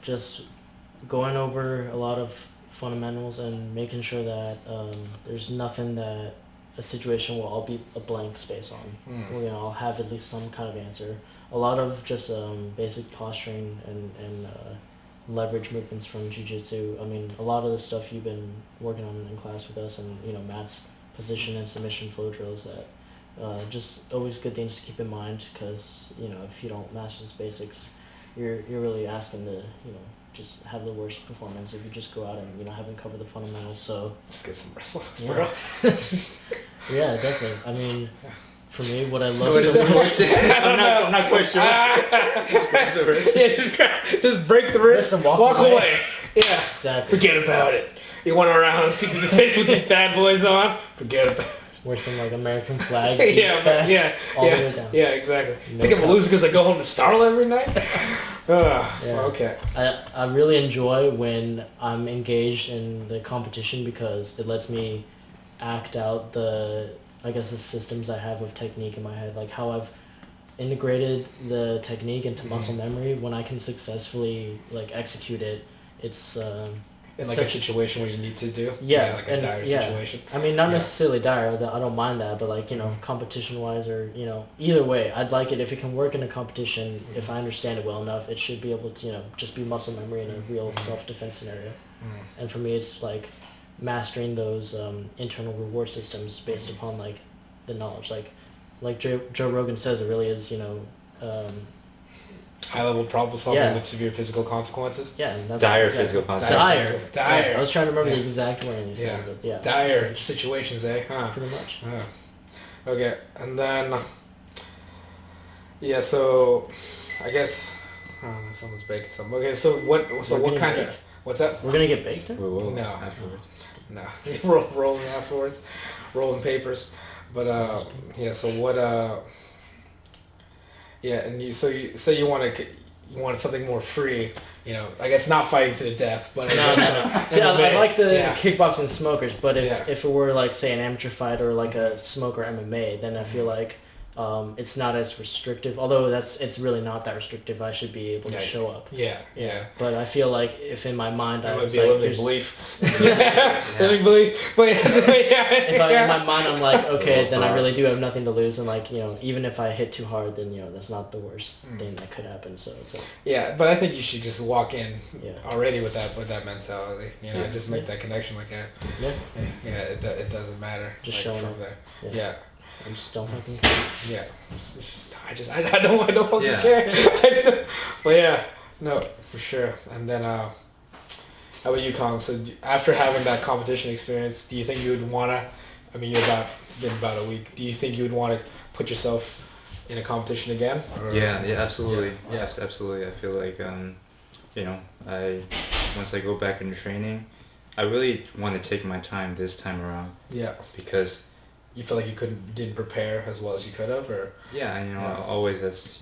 Just going over a lot of fundamentals and making sure that there's nothing that a situation will all be a blank space on. I'll have at least some kind of answer. A lot of just basic posturing and leverage movements from jiu-jitsu. A lot of the stuff you've been working on in class with us, and Matt's position and submission flow drills, that just always good things to keep in mind, because if you don't master these basics, you're really asking to just have the worst performance if you just go out and haven't covered the fundamentals. So just get some wrestling, bro. Yeah, definitely. For me, what I love so much. I'm not quite sure. Just break the wrist. Yeah, just break the wrist and walk away. Yeah, exactly. Forget about it. You went around keeping the face with these bad boys on. Forget about it. Wear some like American flag. All the way down. Yeah, exactly. Think I'm a loser because I go home to Starla every night. Okay. I really enjoy when I'm engaged in the competition, because it lets me act out the systems I have of technique in my head, like how I've integrated the technique into muscle memory. When I can successfully like execute it, it's in like a situation where you need to do, like a dire situation. Not necessarily dire. I don't mind that, but like competition wise, or either way, I'd like it if it can work in a competition. If I understand it well enough, it should be able to just be muscle memory in a real self-defense scenario. And for me, it's like mastering those internal reward systems based upon like the knowledge, like Joe Rogan says, it really is high-level problem solving with severe physical consequences. Yeah, and that's dire physical consequences. Dire. I was trying to remember the exact wording you said, but dire situations, Huh? Pretty much. Okay, and then so I guess someone's breaking something. Okay, so what kind of What's that? We're gonna get baked? We will No. afterwards. No, rolling afterwards, rolling papers. But yeah. So what? Yeah, and you say you want something more free. You know, I guess not fighting to the death, but No. See, I like the yeah. kickboxing smokers, but if Yeah. if it were like say an amateur fight or like a smoker MMA, then I feel like it's not as restrictive. Although it's really not that restrictive. I should be able to show up. Yeah. But I feel like if in my mind I That was would be a like, limiting there's- belief. Limiting belief. But if in my mind I'm like, okay, then I really do have nothing to lose, and like, you know, even if I hit too hard, then, you know, that's not the worst thing that could happen. So it's like, yeah, but I think you should just walk in Yeah. already with that mentality. You know, Yeah. just make that connection. Like, yeah, it doesn't matter. Just like, showing from up. there. Yeah. Yeah. I just don't fucking. Yeah. I don't fucking Yeah. care. But yeah, no, for sure. And then, how about you, Kaung? So after having that competition experience, do you think you would wanna? I mean, it's been about a week. Do you think you would want to put yourself in a competition again? Or, Yeah, absolutely. Yeah. Yes, absolutely. I feel like, you know, once I go back into training, I really want to take my time this time around Yeah. because, You feel like you didn't prepare as well as you could have, or yeah, you know, Yeah. always it's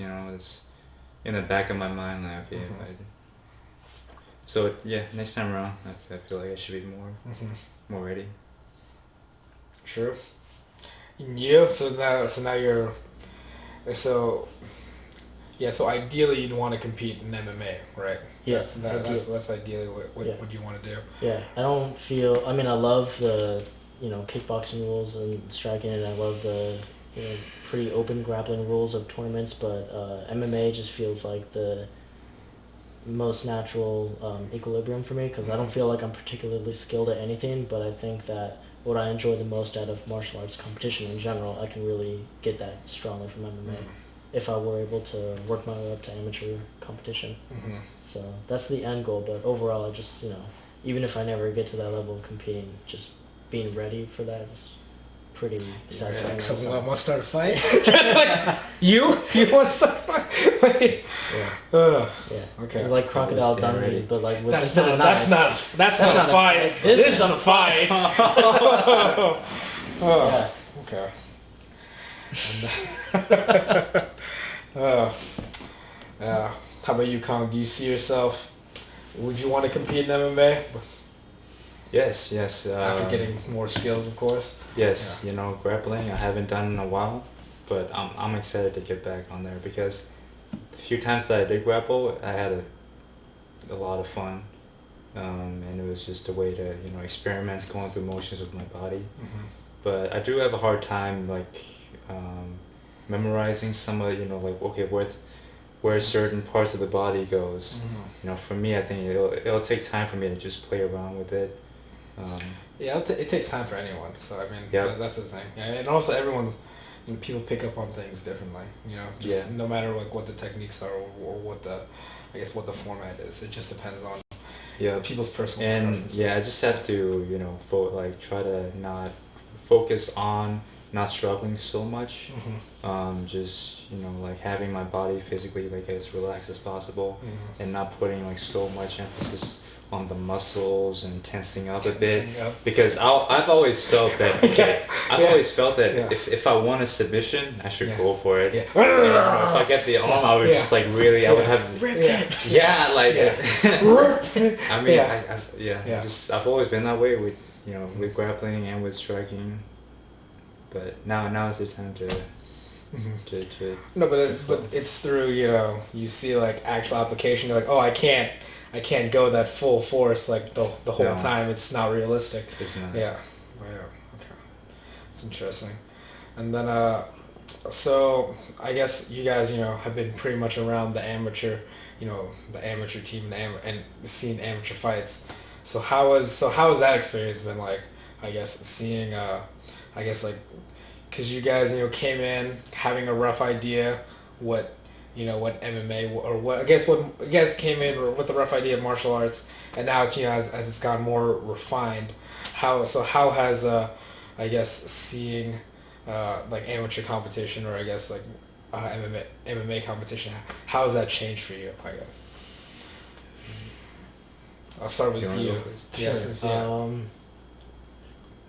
in the back of my mind, like, okay, so yeah, next time around, I feel like I should be more ready. True. You so now you're so ideally you'd want to compete in MMA, right? Yes, That's ideally what Yeah. would you want to do? Yeah, I don't feel. I mean, I love the kickboxing rules and striking, and I love the pretty open grappling rules of tournaments. But MMA just feels like the most natural equilibrium for me, because I don't feel like I'm particularly skilled at anything. But I think that what I enjoy the most out of martial arts competition in general, I can really get that strongly from MMA. If I were able to work my way up to amateur competition. Mm-hmm. So that's the end goal, but overall, I just, even if I never get to that level of competing, just being ready for that is pretty satisfying. Like someone wants to start a fight? Like, you want to start a fight? Yeah. Okay. It's like Crocodile Dundee, but like with That's instead not of not a fight. This is a fight. Yeah. Okay. How about you, Kaung? Do you see yourself? Would you want to compete in MMA? Yes. After getting more skills, of course. Yes, Yeah. Grappling I haven't done in a while, but I'm excited to get back on there because the few times that I did grapple, I had a lot of fun, and it was just a way to experiment going through motions with my body. Mm-hmm. But I do have a hard time memorizing some of where certain parts of the body goes. Mm-hmm. For me, I think it'll take time for me to just play around with it. Yeah, it takes time for anyone. So I mean, Yep. that's the thing. And also everyone's people pick up on things differently. No matter what the techniques are or what the format is. It just depends on people's personal preferences. I just have to try to not focus on not struggling so much. Mm-hmm. Just having my body physically as relaxed as possible, and not putting so much emphasis on the muscles and tensing up a bit, because I've always felt that if I want a submission, I should go for it. Yeah. If I get the arm, I would just I would have I mean I've always been that way with with grappling and with striking, but now is the time to. Mm-hmm. No, but it's through you see actual application. You're like, oh, I can't go that full force the whole time. It's not realistic. It's not. Yeah. Oh, yeah. Okay. It's interesting. And then so I guess you guys have been pretty much around the amateur team and seen amateur fights. So how has that experience been like? I guess seeing because you guys came in having a rough idea what MMA or what you guys came in with a rough idea of martial arts, and now as it's gotten more refined, how has seeing amateur competition or MMA competition, how has that changed for you? I guess I'll start with you. Sure.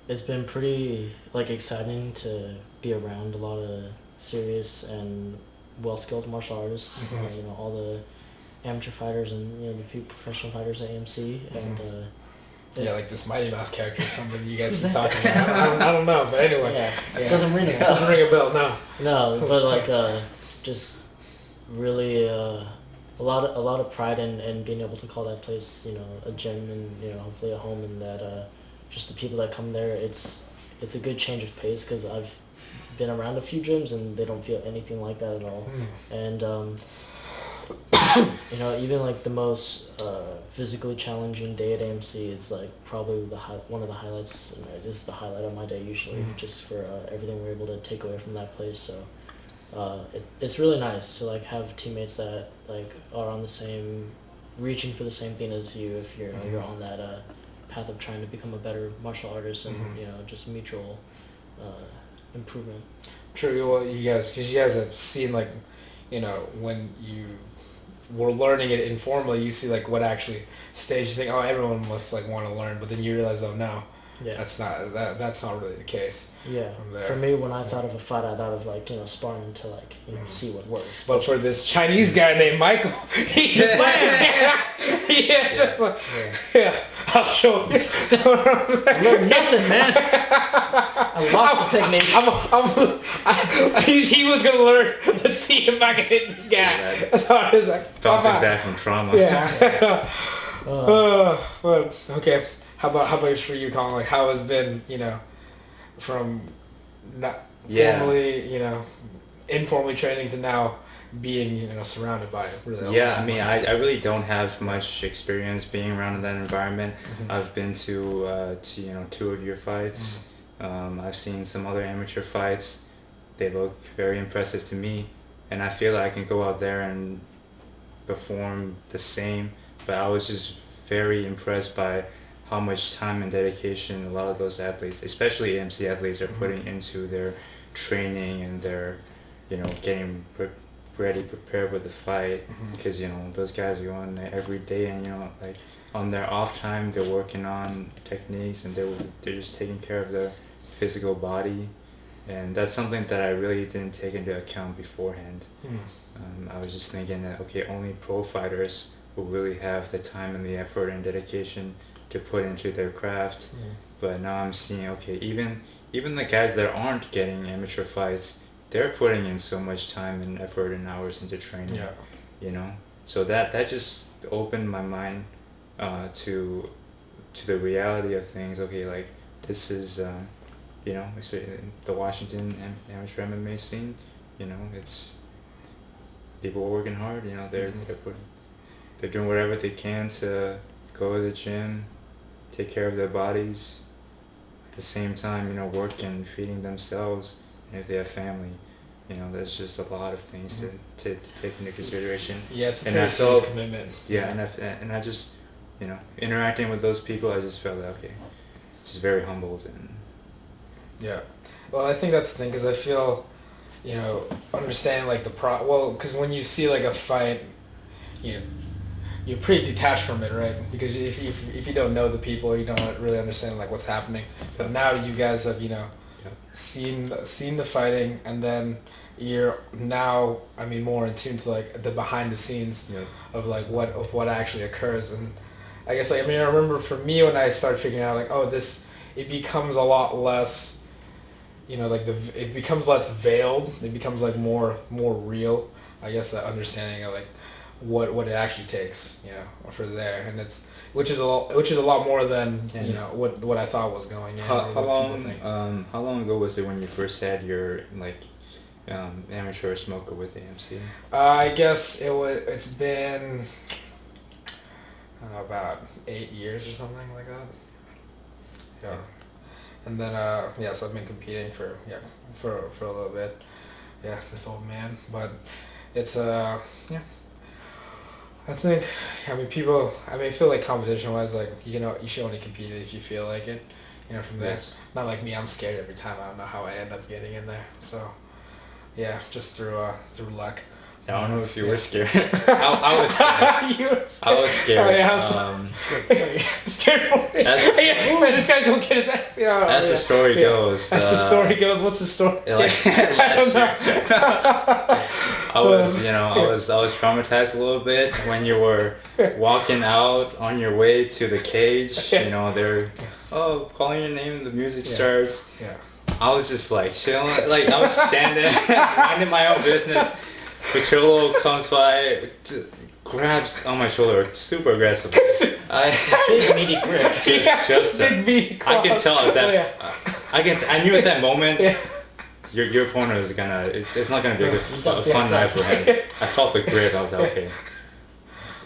It's been pretty exciting to be around a lot of serious and well-skilled martial artists. All the amateur fighters and the few professional fighters at AMC and. Like this Mighty Mouse character or something you guys been talking about. I don't know, but anyway. It doesn't ring a bell. Doesn't ring a bell, no. No, but just really a lot of pride in being able to call that place, a gym and hopefully a home, and that just the people that come there, it's a good change of pace because I've been around a few gyms and they don't feel anything like that at all. And even the most physically challenging day at AMC is probably one of the highlights. It is the highlight of my day usually, just for everything we're able to take away from that place. So it's really nice to have teammates that are on the same, reaching for the same thing as you. If you're on that path of trying to become a better martial artist and just mutual improvement. True. Well, because you guys have seen when you were learning it informally, you see what actually stage you think, oh, everyone must want to learn, but then you realize, oh no, that's not really the case. Yeah. For me, when I thought of a fight, I thought of sparring to see what works. But for this Chinese guy named Michael, he just I'll show you. I learned nothing, man. I lost the technique. He was gonna learn to see if I can hit this guy. That's how it is. Bouncing back from trauma. Yeah. Well, okay. How about for you, Kaung? How has been, from not formally, informally training to now being, surrounded by it? Really. Yeah, I mean, I really don't have much experience being around in that environment. I've been to 2 of your fights. I've seen some other amateur fights. They look very impressive to me, and I feel like I can go out there and perform the same. But I was just very impressed by how much time and dedication a lot of those athletes, especially AMC athletes, are putting into their training and their, getting prepared with the fight. Because those guys go on every day, and on their off time they're working on techniques, and they're just taking care of their physical body, and that's something that I really didn't take into account beforehand. I was just thinking that only pro fighters will really have the time and the effort and dedication to put into their craft. But now I'm seeing even the guys that aren't getting amateur fights, they're putting in so much time and effort and hours into training. So that just opened my mind to the reality of things. This is especially the Washington amateur MMA scene, it's people are working hard, they're doing whatever they can to go to the gym, take care of their bodies, at the same time, work and feeding themselves, and if they have family, there's just a lot of things to take into consideration. Yeah, it's a pretty serious commitment. Yeah, and I just, interacting with those people, I just felt just very humbled. And yeah, well, I think that's the thing, because I feel, understanding because when you see a fight, you're pretty detached from it, right? Because if you don't know the people, you don't really understand what's happening. But now you guys have seen the fighting, and then you're now more in tune to the behind the scenes of what actually occurs. And I guess I remember for me when I started figuring out it becomes a lot less, it becomes less veiled. It becomes more real. I guess that understanding of what it actually takes, for there, and which is a lot more than what I thought was going in. How long ago was it when you first had your amateur smoker with AMC? I guess it's been about 8 years or something like that. Yeah, and then so I've been competing for a little bit. Yeah, this old man, but it's I think, people, I feel competition-wise, you should only compete if you feel like it, from there. Yes. Not like me, I'm scared every time. I don't know how I end up getting in there. So, yeah, just through luck. I don't know if you were scared. I was scared. You were I was scared. Oh, yeah, I was scared for me. Yeah, man, this guy's gonna get his ass. Yeah, as the story goes. As the story goes, what's the story? Like, I don't know. I was, I was traumatized a little bit when you were walking out on your way to the cage. They're calling your name. The music starts. Yeah. I was just like chilling, like I was standing, minding my own business. Patrollo comes by, grabs on my shoulder, super aggressive. Big meaty grip. Just big meaty I can tell at that. Yeah. I knew at that moment. Yeah. Your opponent is gonna. It's not gonna be a fun night for him. I felt the grip. I was like, okay.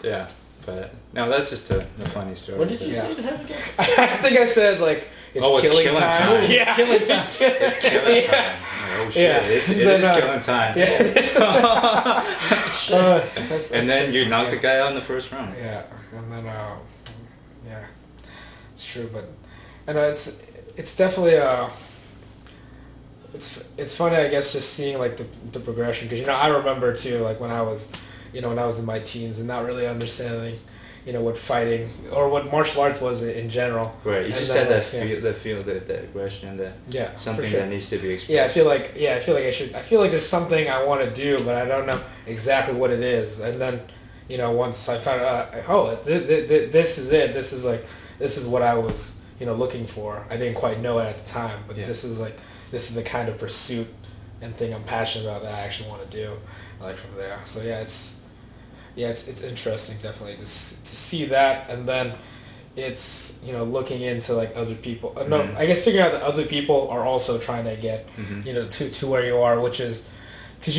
Yeah, but no, that's just a funny story. What did you say to him again? I think I said like it's killing time. Yeah, killing time. It's killing time. Oh shit! Yeah. It is killing time. Yeah. And then you knock the guy out in the first round. Yeah, and then yeah, it's true, but it's definitely it's funny, I guess, just seeing like the progression, because I remember too, like when I was in my teens and not really understanding what fighting or what martial arts was in general. Right, you just had that feel, the aggression, something sure. that needs to be expressed. Yeah, I feel like there's something I want to do, but I don't know exactly what it is. And then once I found out, this is it. This is what I was looking for. I didn't quite know it at the time, but this is the kind of pursuit and thing I'm passionate about that I actually want to do. Like from there, so it's interesting, definitely to see that, and then it's looking into like other people. I guess figuring out that other people are also trying to get to where you are, which is because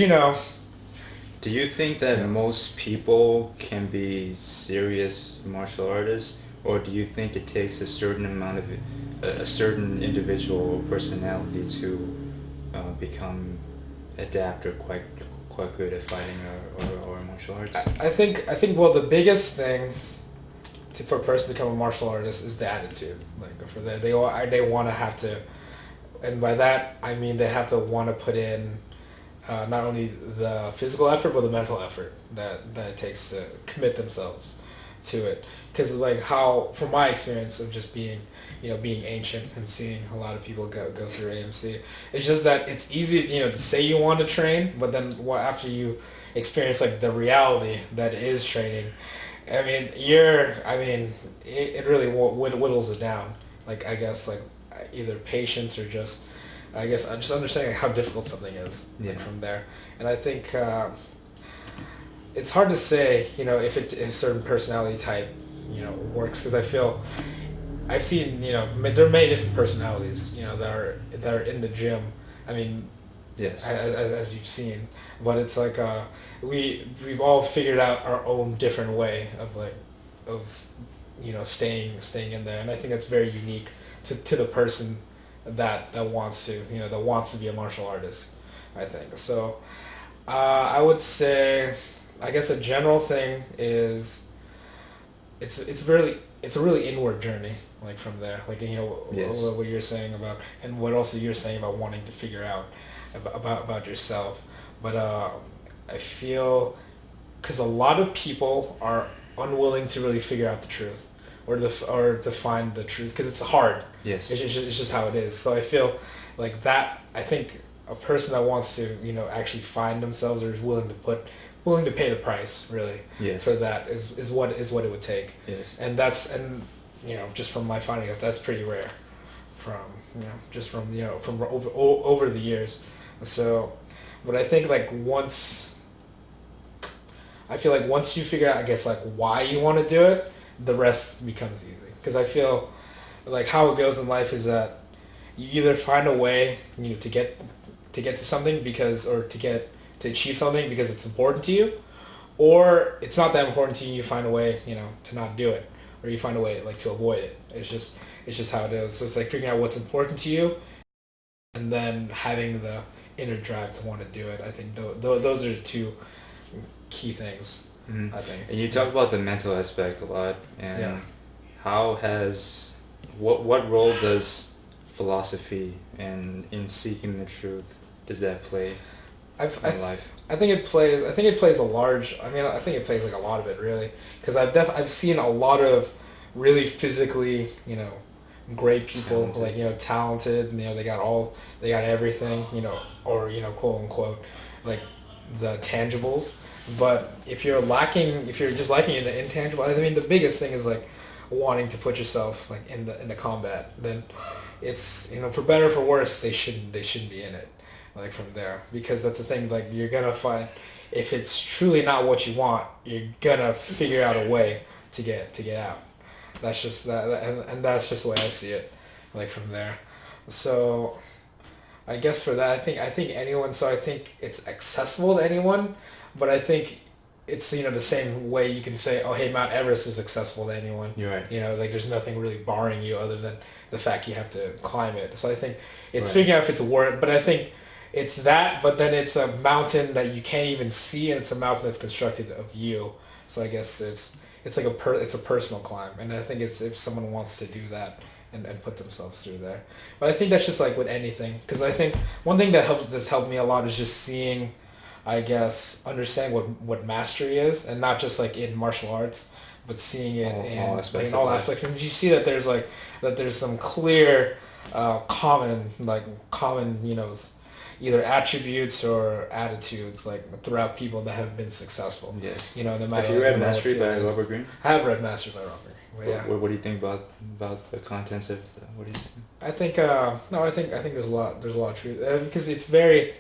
Do you think that most people can be serious martial artists, or do you think it takes a certain amount of a certain individual personality to become adept or quite good at fighting or martial arts? I think well, the biggest thing for a person to become a martial artist is the attitude. Like for them, they want to have to, and by that I mean they have to want to put in not only the physical effort but the mental effort that it takes to commit themselves to it. Because like how, from my experience of just being being ancient and seeing a lot of people go through AMC, it's just that it's easy to say you want to train, but then after you experience like the reality that is training, it really whittles it down. Like I guess like either patience or just just understanding how difficult something is from there. And I think it's hard to say if a certain personality type works, because I feel I've seen there are many different personalities that are in the gym. Yes, as you've seen, but it's like we've all figured out our own different way of staying in there, and I think that's very unique to the person that wants to be a martial artist. I think so. I would say, I guess a general thing is it's a really inward journey. Like from there, like what you're saying about, and what also you're saying about wanting to figure out about yourself. But I feel because a lot of people are unwilling to really figure out the truth or to find the truth, because it's hard. Yes, it's just how it is. So I feel like that. I think a person that wants to actually find themselves, or is willing to pay the price really for that is what it would take. Yes, and just from my finding, that's pretty rare from over the years. So, but I think once you figure out, I guess, like why you want to do it, the rest becomes easy. Because I feel like how it goes in life is that you either find a way to get to something or to achieve something because it's important to you, or it's not that important to you. You find a way to not do it, or you find a way to avoid it. It's just how it is. So it's like figuring out what's important to you, and then having the inner drive to want to do it. I think those are two key things. Mm-hmm. I think. And you talk about the mental aspect a lot, and what role does philosophy and in seeking the truth does that play in life. I think it plays. I think it plays a large. I mean, I think it plays like a lot of it really, because I've seen a lot of really physically, great people, Talented. like talented. They got everything, or quote unquote, like the tangibles. But if you're just lacking in the intangible, I mean, the biggest thing is like wanting to put yourself like in the combat. Then it's for better or for worse, they shouldn't be in it. Like from there, because that's the thing. Like you're gonna find, if it's truly not what you want, you're gonna figure out a way to get out. That's just and that's just the way I see it. Like from there, so I guess for that, I think anyone. So I think it's accessible to anyone, but I think it's the same way you can say, oh hey, Mount Everest is accessible to anyone. You're right. Like there's nothing really barring you other than the fact you have to climb it. So I think it's Right. figuring out if it's worth. But I think it's that, but then it's a mountain that you can't even see, and it's a mountain that's constructed of you. So I guess it's like it's a personal climb, and I think it's if someone wants to do that and put themselves through there. But I think that's just like with anything, because I think one thing that's helped me a lot is just seeing, I guess, understanding what mastery is, and not just like in martial arts, but seeing it in all aspects. And you see that there's some clear, common, either attributes or attitudes like throughout people that have been successful. Yes. No matter. Have you read Mastery by Robert Greene? I have read Mastery by Robert Greene. Yeah. What do you think about the contents of what he's saying? I think I think there's a lot of truth, because it's very.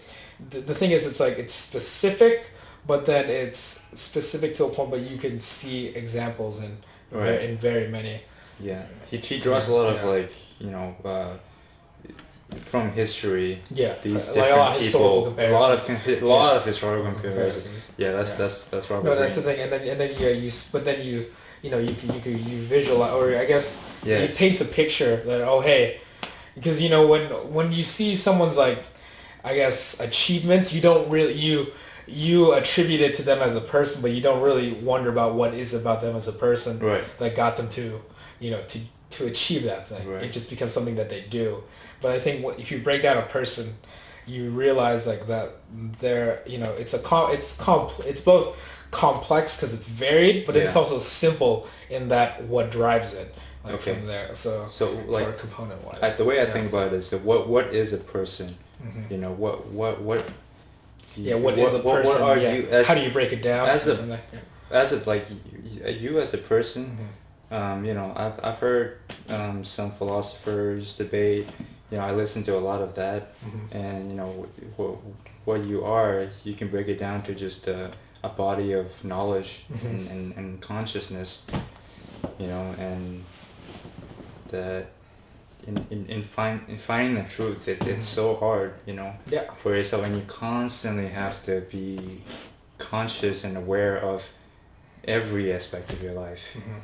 The thing is, it's like it's specific, but then it's specific to a point, but you can see examples in very many. Yeah, he draws a lot of from history. Yeah, these like different a lot of historical people, comparisons. a lot of historical comparisons. Yeah, that's Robert. No, that's Greene. the thing, and then you visualize, or I guess it paints a picture that hey, because when you see someone's like, I guess, achievements, you don't really you attribute it to them as a person, but you don't really wonder about what is about them as a person that got them to to achieve that thing. Right. It just becomes something that they do. But I think if you break down a person, you realize like that they're it's both complex because it's varied, but it's also simple in that what drives it. From there, so like component wise, the way I think about it is that what is a person? Mm-hmm. What is a person? What are you? How do you break it down? You as a person. Mm-hmm. I've heard some philosophers debate. I listen to a lot of that, mm-hmm. and what you are, you can break it down to just a body of knowledge, mm-hmm. and consciousness, and that in finding the truth, it's so hard, for yourself, and you constantly have to be conscious and aware of every aspect of your life. Mm-hmm.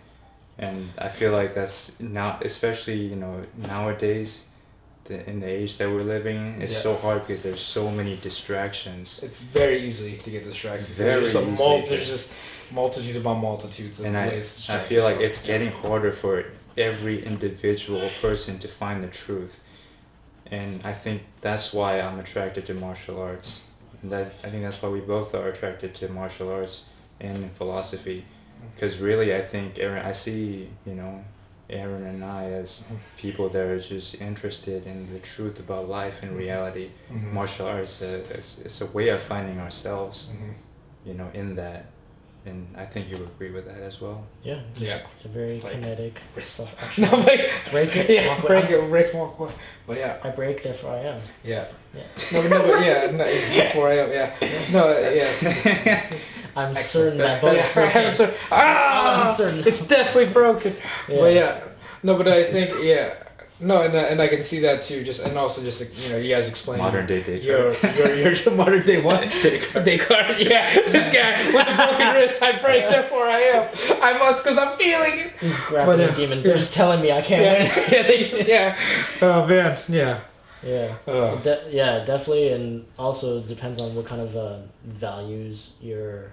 And I feel like that's now, especially nowadays, in the age that we're living in, it's so hard because there's so many distractions. It's very easy to get distracted. There's just multitude upon multitudes of ways. I feel like it's getting harder for every individual person to find the truth, and I think that's why I'm attracted to martial arts. And I think that's why we both are attracted to martial arts and philosophy, because really I think I see Aaron and I as people that are just interested in the truth about life and reality. Mm-hmm. Martial arts it's a way of finding ourselves, mm-hmm. In that. And I think you would agree with that as well. Yeah. It's a very kinetic stuff. No, break it, walk away. But I break, therefore I am. Yeah. Therefore I am. Yeah. No, yeah. I'm certain that both. I'm certain. It's definitely broken. Yeah. But but I think No, and I can see that too. And also you guys explain modern day Descartes. Your modern day what? Descartes. Yeah, this guy with the broken wrist. I break, therefore I am. I must because I'm feeling it. These grappling demons. They're just telling me I can't. Yeah. Oh man. Yeah. Yeah. Definitely, and also depends on what kind of values you're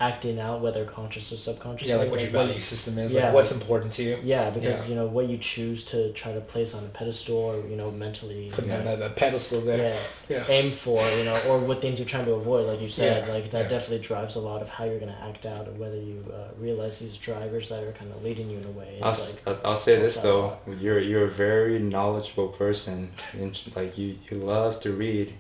acting out, whether conscious or subconscious. Yeah, like what your value system is, yeah, like what's important to you. Yeah, because you know what you choose to try to place on a pedestal, or you know mentally putting on that pedestal there. Yeah, aim for, you know, or what things you're trying to avoid. Like you said, like that definitely drives a lot of how you're gonna act out, and whether you realize these drivers that are kind of leading you in a way. I'll say this though, you're a very knowledgeable person, and like you love to read.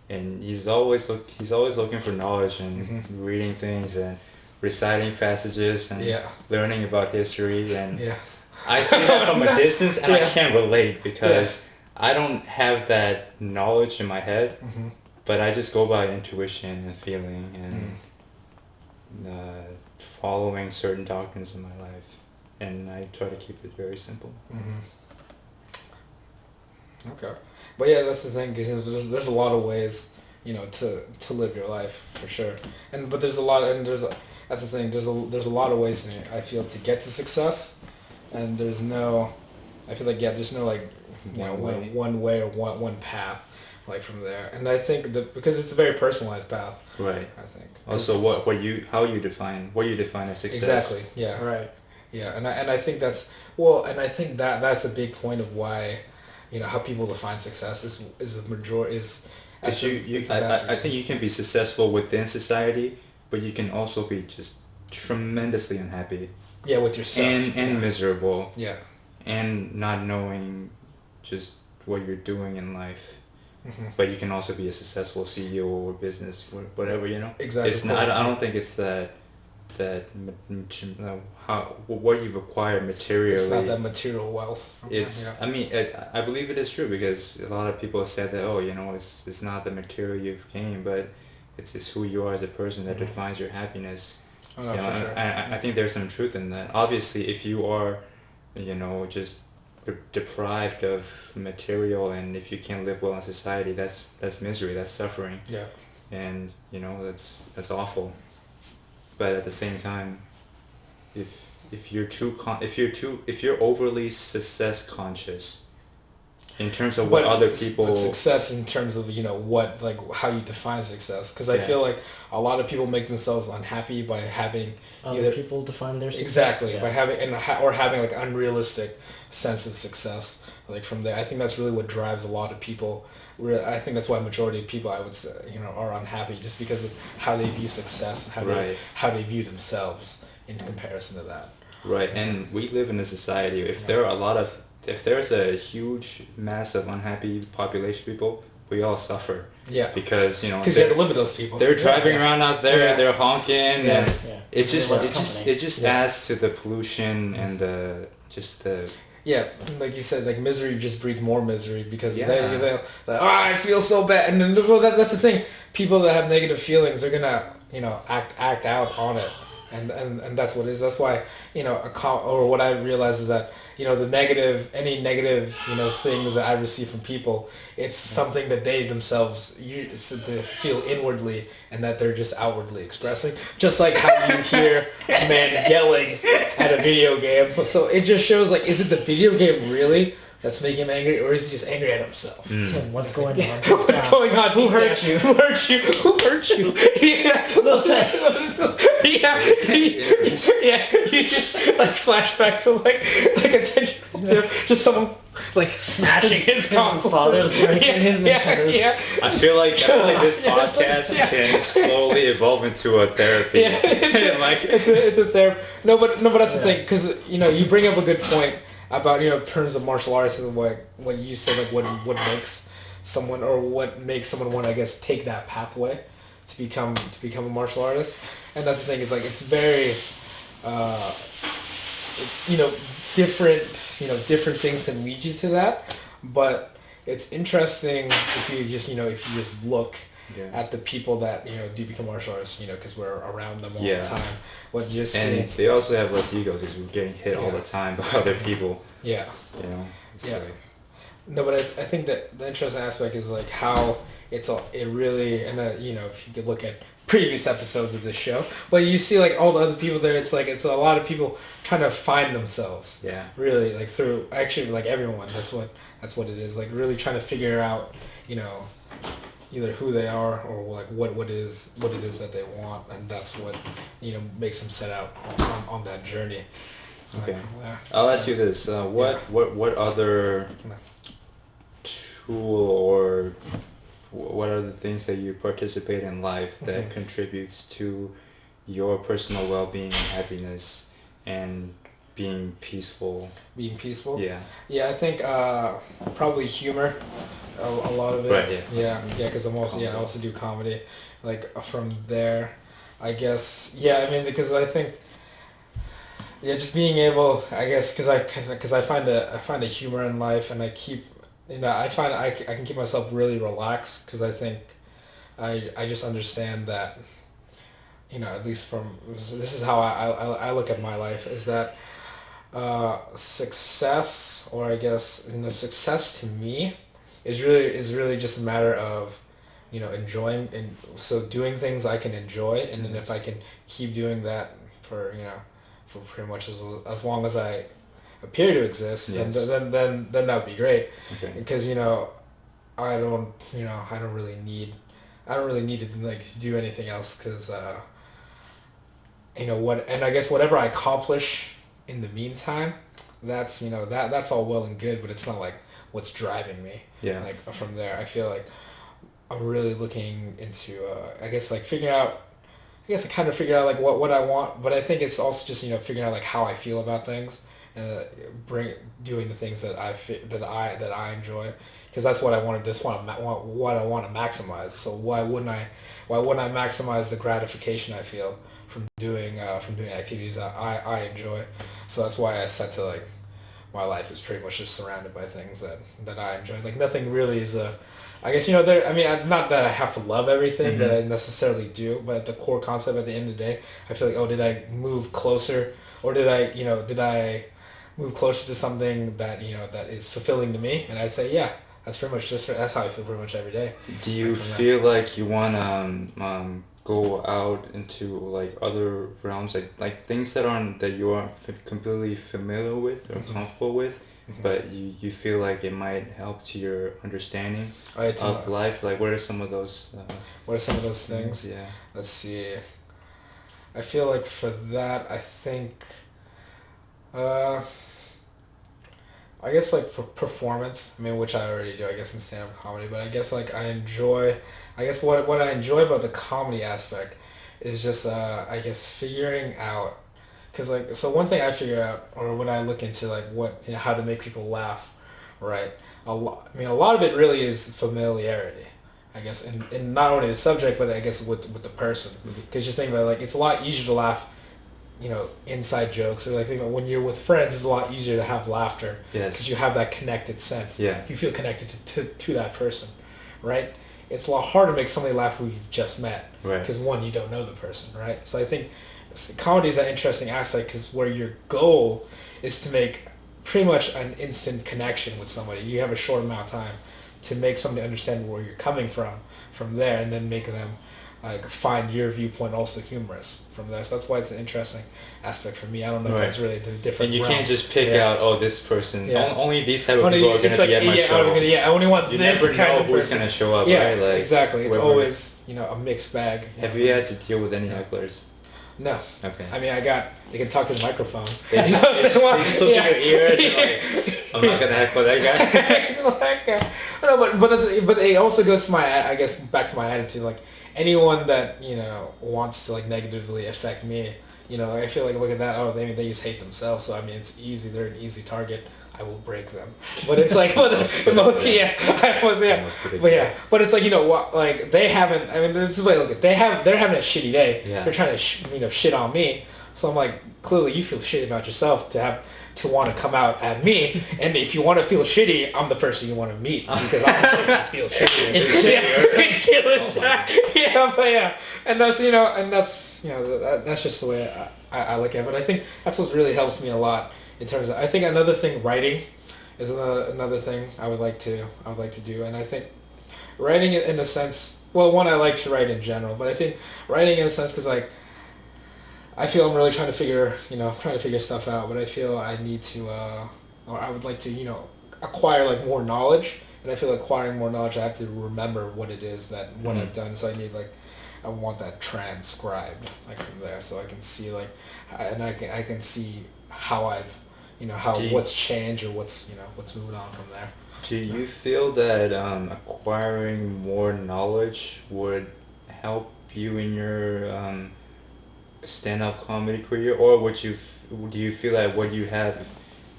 And he's always looking for knowledge and reading things and reciting passages and learning about history. And I see that from a distance, and I can't relate because I don't have that knowledge in my head, but I just go by intuition and feeling and following certain doctrines in my life, and I try to keep it very simple. Okay. But yeah, that's the thing, because there's a lot of ways, you know, to live your life, for sure. But there's a lot, that's the thing, there's a lot of ways, I feel, to get to success, and there's no like, you know, one way or one path, like from there. And I think that because it's a very personalized path. Right. I think. Also, what you define as success. Exactly. Yeah. Right. Yeah, and I think that's that's a big point of why, you know, how people define success is a majority is. I think you can be successful within society, but you can also be just tremendously unhappy. Yeah, with yourself. And miserable. Yeah. And not knowing just what you're doing in life. But you can also be a successful CEO or business, whatever, you know. Exactly. It's not. I don't think it's that what you've acquired materially. It's not that material wealth. I mean, I believe it is true, because a lot of people have said that, oh, you know, it's not the material you've gained, but it's who you are as a person that defines your happiness. Oh, no, you know, for sure. I think there's some truth in that. Obviously, if you are, you know, just deprived of material, and if you can't live well in society, that's misery, that's suffering. Yeah. And you know, that's awful. But at the same time, if you're overly success conscious in terms of what other people... success in terms of, you know, what, like, how you define success. Because I feel like a lot of people make themselves unhappy by having... Other people define their success. Exactly. By having, or having, like, unrealistic sense of success. Like, from there, I think that's really what drives a lot of people. I think that's why a majority of people, I would say, you know, are unhappy, just because of how they view success, how they view themselves in comparison to that. Right. And we live in a society, if there's a huge mass of unhappy population of people, we all suffer. Yeah. Because, you know, because you have to live with those people. They're driving around out there, they're honking, and it just adds to the pollution and the. Yeah, like you said, like misery just breeds more misery, because they're like, oh, I feel so bad, and then that's the thing. People that have negative feelings, they're gonna, you know, act out on it, and that's what it is. That's why, you know, or what I realize is that, you know, any negative, you know, things that I receive from people, it's something that they themselves they feel inwardly, and that they're just outwardly expressing. Just like how you hear a man yelling at a video game. So it just shows, like, is it the video game really that's making him angry, or is he just angry at himself? Tim, what's going on? What's going on? Who hurt you? Who hurt you? Who hurt you? Yeah. You just, like, flashback to like a 10-year-old Tim, just someone like smashing his console. Father breaking his Nintendos. I feel like this podcast can slowly evolve into a therapy. Like it's a therapy. No, but that's the thing, because, you know, you bring up a good point about, you know, in terms of martial arts, and what you said, like what makes someone, or what makes someone want to, I guess, take that pathway to become a martial artist. And that's the thing, it's like, it's very it's, you know, different things can lead you to that, but it's interesting if you just look at the people that, you know, do become martial artists, you know, because we're around them all the time. What you just and they also have less egos, because we're getting hit all the time by other people. Yeah. You know. No, but I think that the interesting aspect is, like, how it really, and you know, if you could look at previous episodes of this show, but you see, like, all the other people there, it's like, it's a lot of people trying to find themselves. Yeah. Really, like, through, actually, like, everyone, that's what it is, like, really trying to figure out, you know, either who they are or like what it is that they want, and that's what makes them set out on that journey. Okay. Like, yeah. I'll ask you this: what other tool or what are the things that you participate in life that contributes to your personal well-being and happiness and being peaceful? Being peaceful? Yeah. Yeah, I think probably humor. A lot of it. Right. Yeah. Yeah. Because I also do comedy. Like from there, I guess. Yeah, I mean, because I think. Yeah, just being able, I guess, because I find a humor in life, and I keep, I find I can keep myself really relaxed because I think I just understand that, at least this is how I look at my life, is that success, or I guess success to me is really just a matter of enjoying, and so doing things I can enjoy, and then if I can keep doing that for pretty much as long as I appear to exist, then that would be great. Okay. Because I don't really need to like do anything else, because and I guess whatever I accomplish in the meantime, that's that's all well and good, but it's not like what's driving me. Yeah. Like from there, I feel like I'm really looking into I guess like figuring out. I guess I kind of figured out like what I want, but I think it's also just figuring out like how I feel about things, and doing the things that I enjoy, because that's what I want to what I want to maximize. So why wouldn't I maximize the gratification I feel from doing activities I enjoy? So that's why I set to like my life is pretty much just surrounded by things that I enjoy. Like nothing really is I guess there. I mean, not that I have to love everything that I necessarily do, but the core concept at the end of the day, I feel like, did I move closer, or did I move closer to something that that is fulfilling to me? And I say, yeah, that's pretty much that's how I feel pretty much every day. Do you feel like you want to go out into like other realms, like things that you aren't completely familiar with or comfortable with? But you feel like it might help to your understanding of life? Like, what are some of those? What are some of those things? Yeah. Let's see. I feel like for that, I think, I guess like performance. I mean, which I already do, I guess, in stand-up comedy. But I guess like I guess what I enjoy about the comedy aspect is just I guess figuring out. Because like, so one thing I figure out, or when I look into like how to make people laugh, right? A lot of it really is familiarity, I guess, and not only the subject, but I guess with the person. Because just think about it, like, it's a lot easier to laugh, inside jokes. Or like, think about when you're with friends, it's a lot easier to have laughter. Yes. Because you have that connected sense. Yeah. You feel connected to that person, right? It's a lot harder to make somebody laugh who you've just met. Right. Because one, you don't know the person, right? So I think comedy is that interesting aspect, because where your goal is to make pretty much an instant connection with somebody. You have a short amount of time to make somebody understand where you're coming from there, and then make them like find your viewpoint also humorous from there. So that's why it's an interesting aspect for me. I don't know if that's really the different. And you realm. Can't just pick out, this person. Yeah. Only these type of people are going to be at my show. I only want you this never kind know of who's person. going to show up. Yeah, right? Like, exactly. It's always a mixed bag. Have you had to deal with any hecklers? No. Okay. I mean, they can talk to the microphone. They just look in your ears and like, I'm not gonna heckle that guy. No, but it also goes to back to my attitude. Like, anyone that wants to like negatively affect me, I feel like, look at that. They just hate themselves. So I mean, it's easy. They're an easy target. I will break them. But it's like, but it's like, like they haven't. I mean, this is the way I look at. They're having a shitty day. Yeah. They're trying to shit on me. So I'm like, clearly you feel shitty about yourself to want to come out at me. And if you want to feel shitty, I'm the person you want to meet, because I'm the person you feel shitty. And that's just the way I look at it. But I think that's what really helps me a lot. In terms of, I think another thing, writing is another thing I would like to do, and I think writing in a sense, well, one, I like to write in general, but I think writing in a sense, because like I feel I'm really trying to figure stuff out, but I feel I need to, or I would like to, acquire like more knowledge But I feel like acquiring more knowledge, I have to remember what it is that what I've done. So I want that transcribed like from there, so I can see and I can see how I've, what's changed or what's moved on from there. Do you feel that acquiring more knowledge would help you in your stand-up comedy career, or do you feel that what you have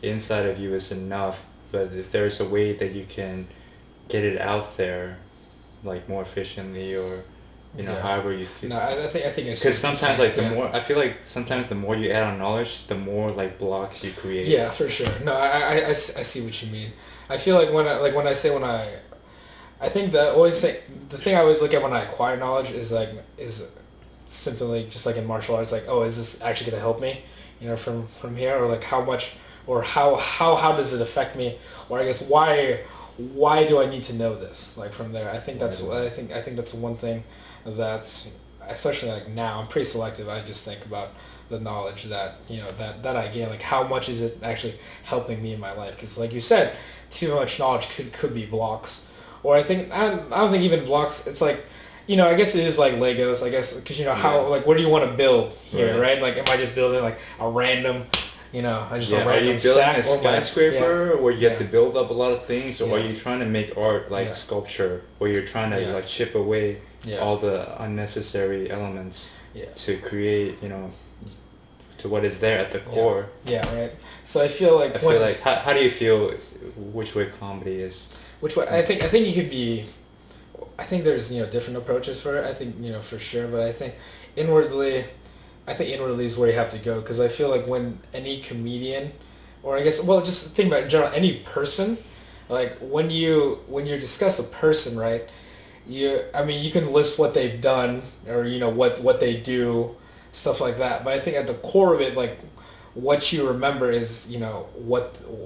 inside of you is enough, but if there's a way that you can get it out there like more efficiently, or however you feel? No, I think it's because sometimes I feel like sometimes the more you add on knowledge, the more like blocks you create. Yeah, for sure. No, I see what you mean. I feel like I think the thing I always look at when I acquire knowledge is simply just like in martial arts, like, oh, is this actually going to help me, from here, or like how much, or how does it affect me, or I guess why do I need to know this, like from there. I think that's one thing that's, especially like now, I'm pretty selective. I just think about the knowledge that that I gain, like how much is it actually helping me in my life, because like you said, too much knowledge could be blocks, or I don't think even blocks, it's like, I guess it is like Legos, I guess, because how, like, what do you want to build here, right? Like, am I just building like a random, I just a random are you building stack, a skyscraper where you have to build up a lot of things, or are you trying to make art like sculpture, where you're trying to like chip away all the unnecessary elements to create, to what is there at the core? Yeah, right. So I feel like how do you feel which way comedy is? Which way? I think you could be. I think there's different approaches for it. I think for sure, but I think inwardly is where you have to go, because I feel like when any comedian, or I guess, well, just think about it in general, any person, like when you discuss a person, right? You can list what they've done, or what they do, stuff like that. But I think at the core of it, like what you remember is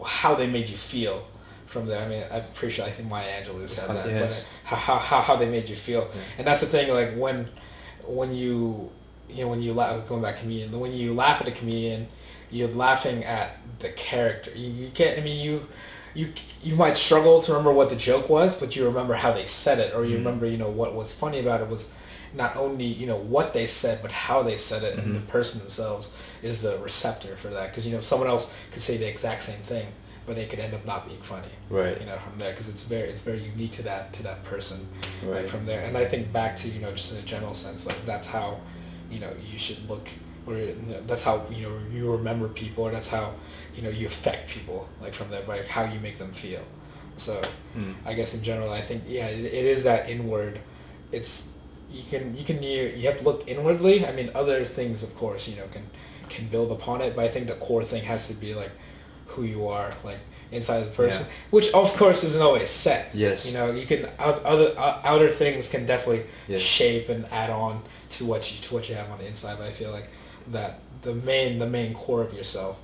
how they made you feel. From there, I'm pretty sure, I think Maya Angelou said that, but how they made you feel, and that's the thing. Like when you laugh, going back comedian, when you laugh at a comedian, you're laughing at the character. You can't. You might struggle to remember what the joke was, but you remember how they said it, or you remember what was funny about it was not only what they said, but how they said it, and the person themselves is the receptor for that. Because someone else could say the exact same thing, but they could end up not being funny, right? From there, because it's very unique to that person, right? Like from there, and I think back to just in a general sense, like that's how you should look, or that's how you remember people, or that's how you affect people, like from there, by how you make them feel. So I guess in general, I think it is that inward. It's you have to look inwardly. Other things, of course, can build upon it, but I think the core thing has to be like who you are, like inside the person, which of course isn't always set. Yes. You can outer things can definitely shape and add on to what you have on the inside. But I feel like that the main core of yourself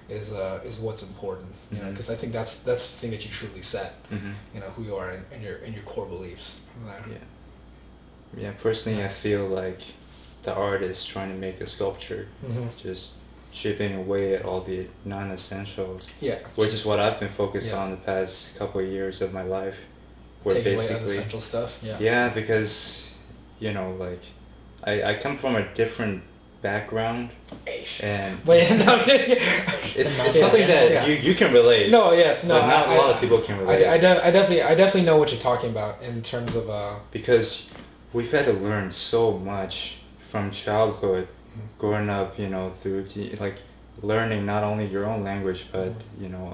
is what's important. Because I think that's the thing that you truly set. Who you are and your core beliefs. Yeah. Personally, I feel like the artist trying to make a sculpture, just chipping away at all the non-essentials, which is what I've been focused on the past couple of years of my life, where taking basically away unessential stuff. Because like I come from a different background, and it's something that you can relate. No, yes, no, but not a lot of people can relate. I definitely know what you're talking about in terms of because we've had to learn so much from childhood, growing up, through like learning not only your own language, but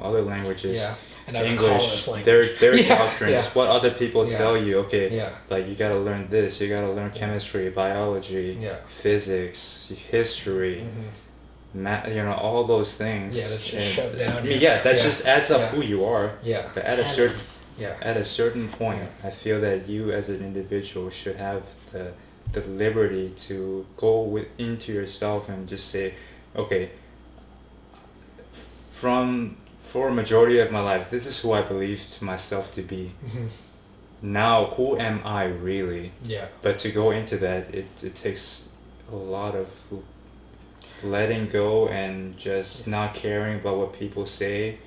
other languages, and English, their doctrines, what other people tell you. Like you gotta learn this, you gotta learn chemistry, biology, physics, history, math, all those things. That's just shoved down. That just adds up who you are. But at a certain point, I feel that you as an individual should have the liberty to go into yourself and just say, okay, for a majority of my life, this is who I believed myself to be. Now, who am I really? But to go into that, it takes a lot of letting go and just not caring about what people say,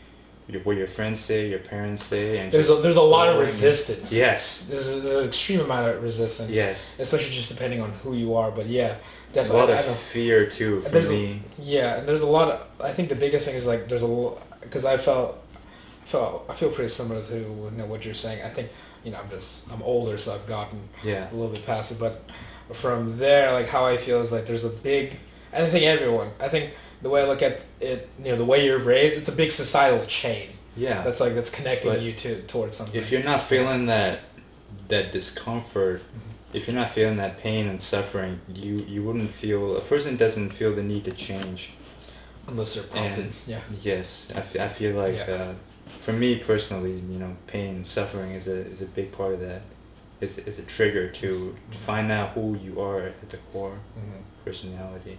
what your friends say, your parents say, and there's a lot of resistance. Yes. There's an extreme amount of resistance. Yes. Especially just depending on who you are, but yeah, definitely. A lot of fear too for me. Yeah, and there's a lot of. I think the biggest thing is like there's a because I feel pretty similar to what you're saying. I think I'm older, so I've gotten a little bit past it, but from there, like how I feel is like there's a big. I think everyone. I think the way I look at it, the way you're raised, it's a big societal chain. Yeah. That's connecting you towards something. If you're not feeling that discomfort, if you're not feeling that pain and suffering, you wouldn't feel. A person doesn't feel the need to change. Unless they're prompted. And yes, I feel like for me personally, pain and suffering is a big part of that. It's a trigger to find out who you are at the core, personality.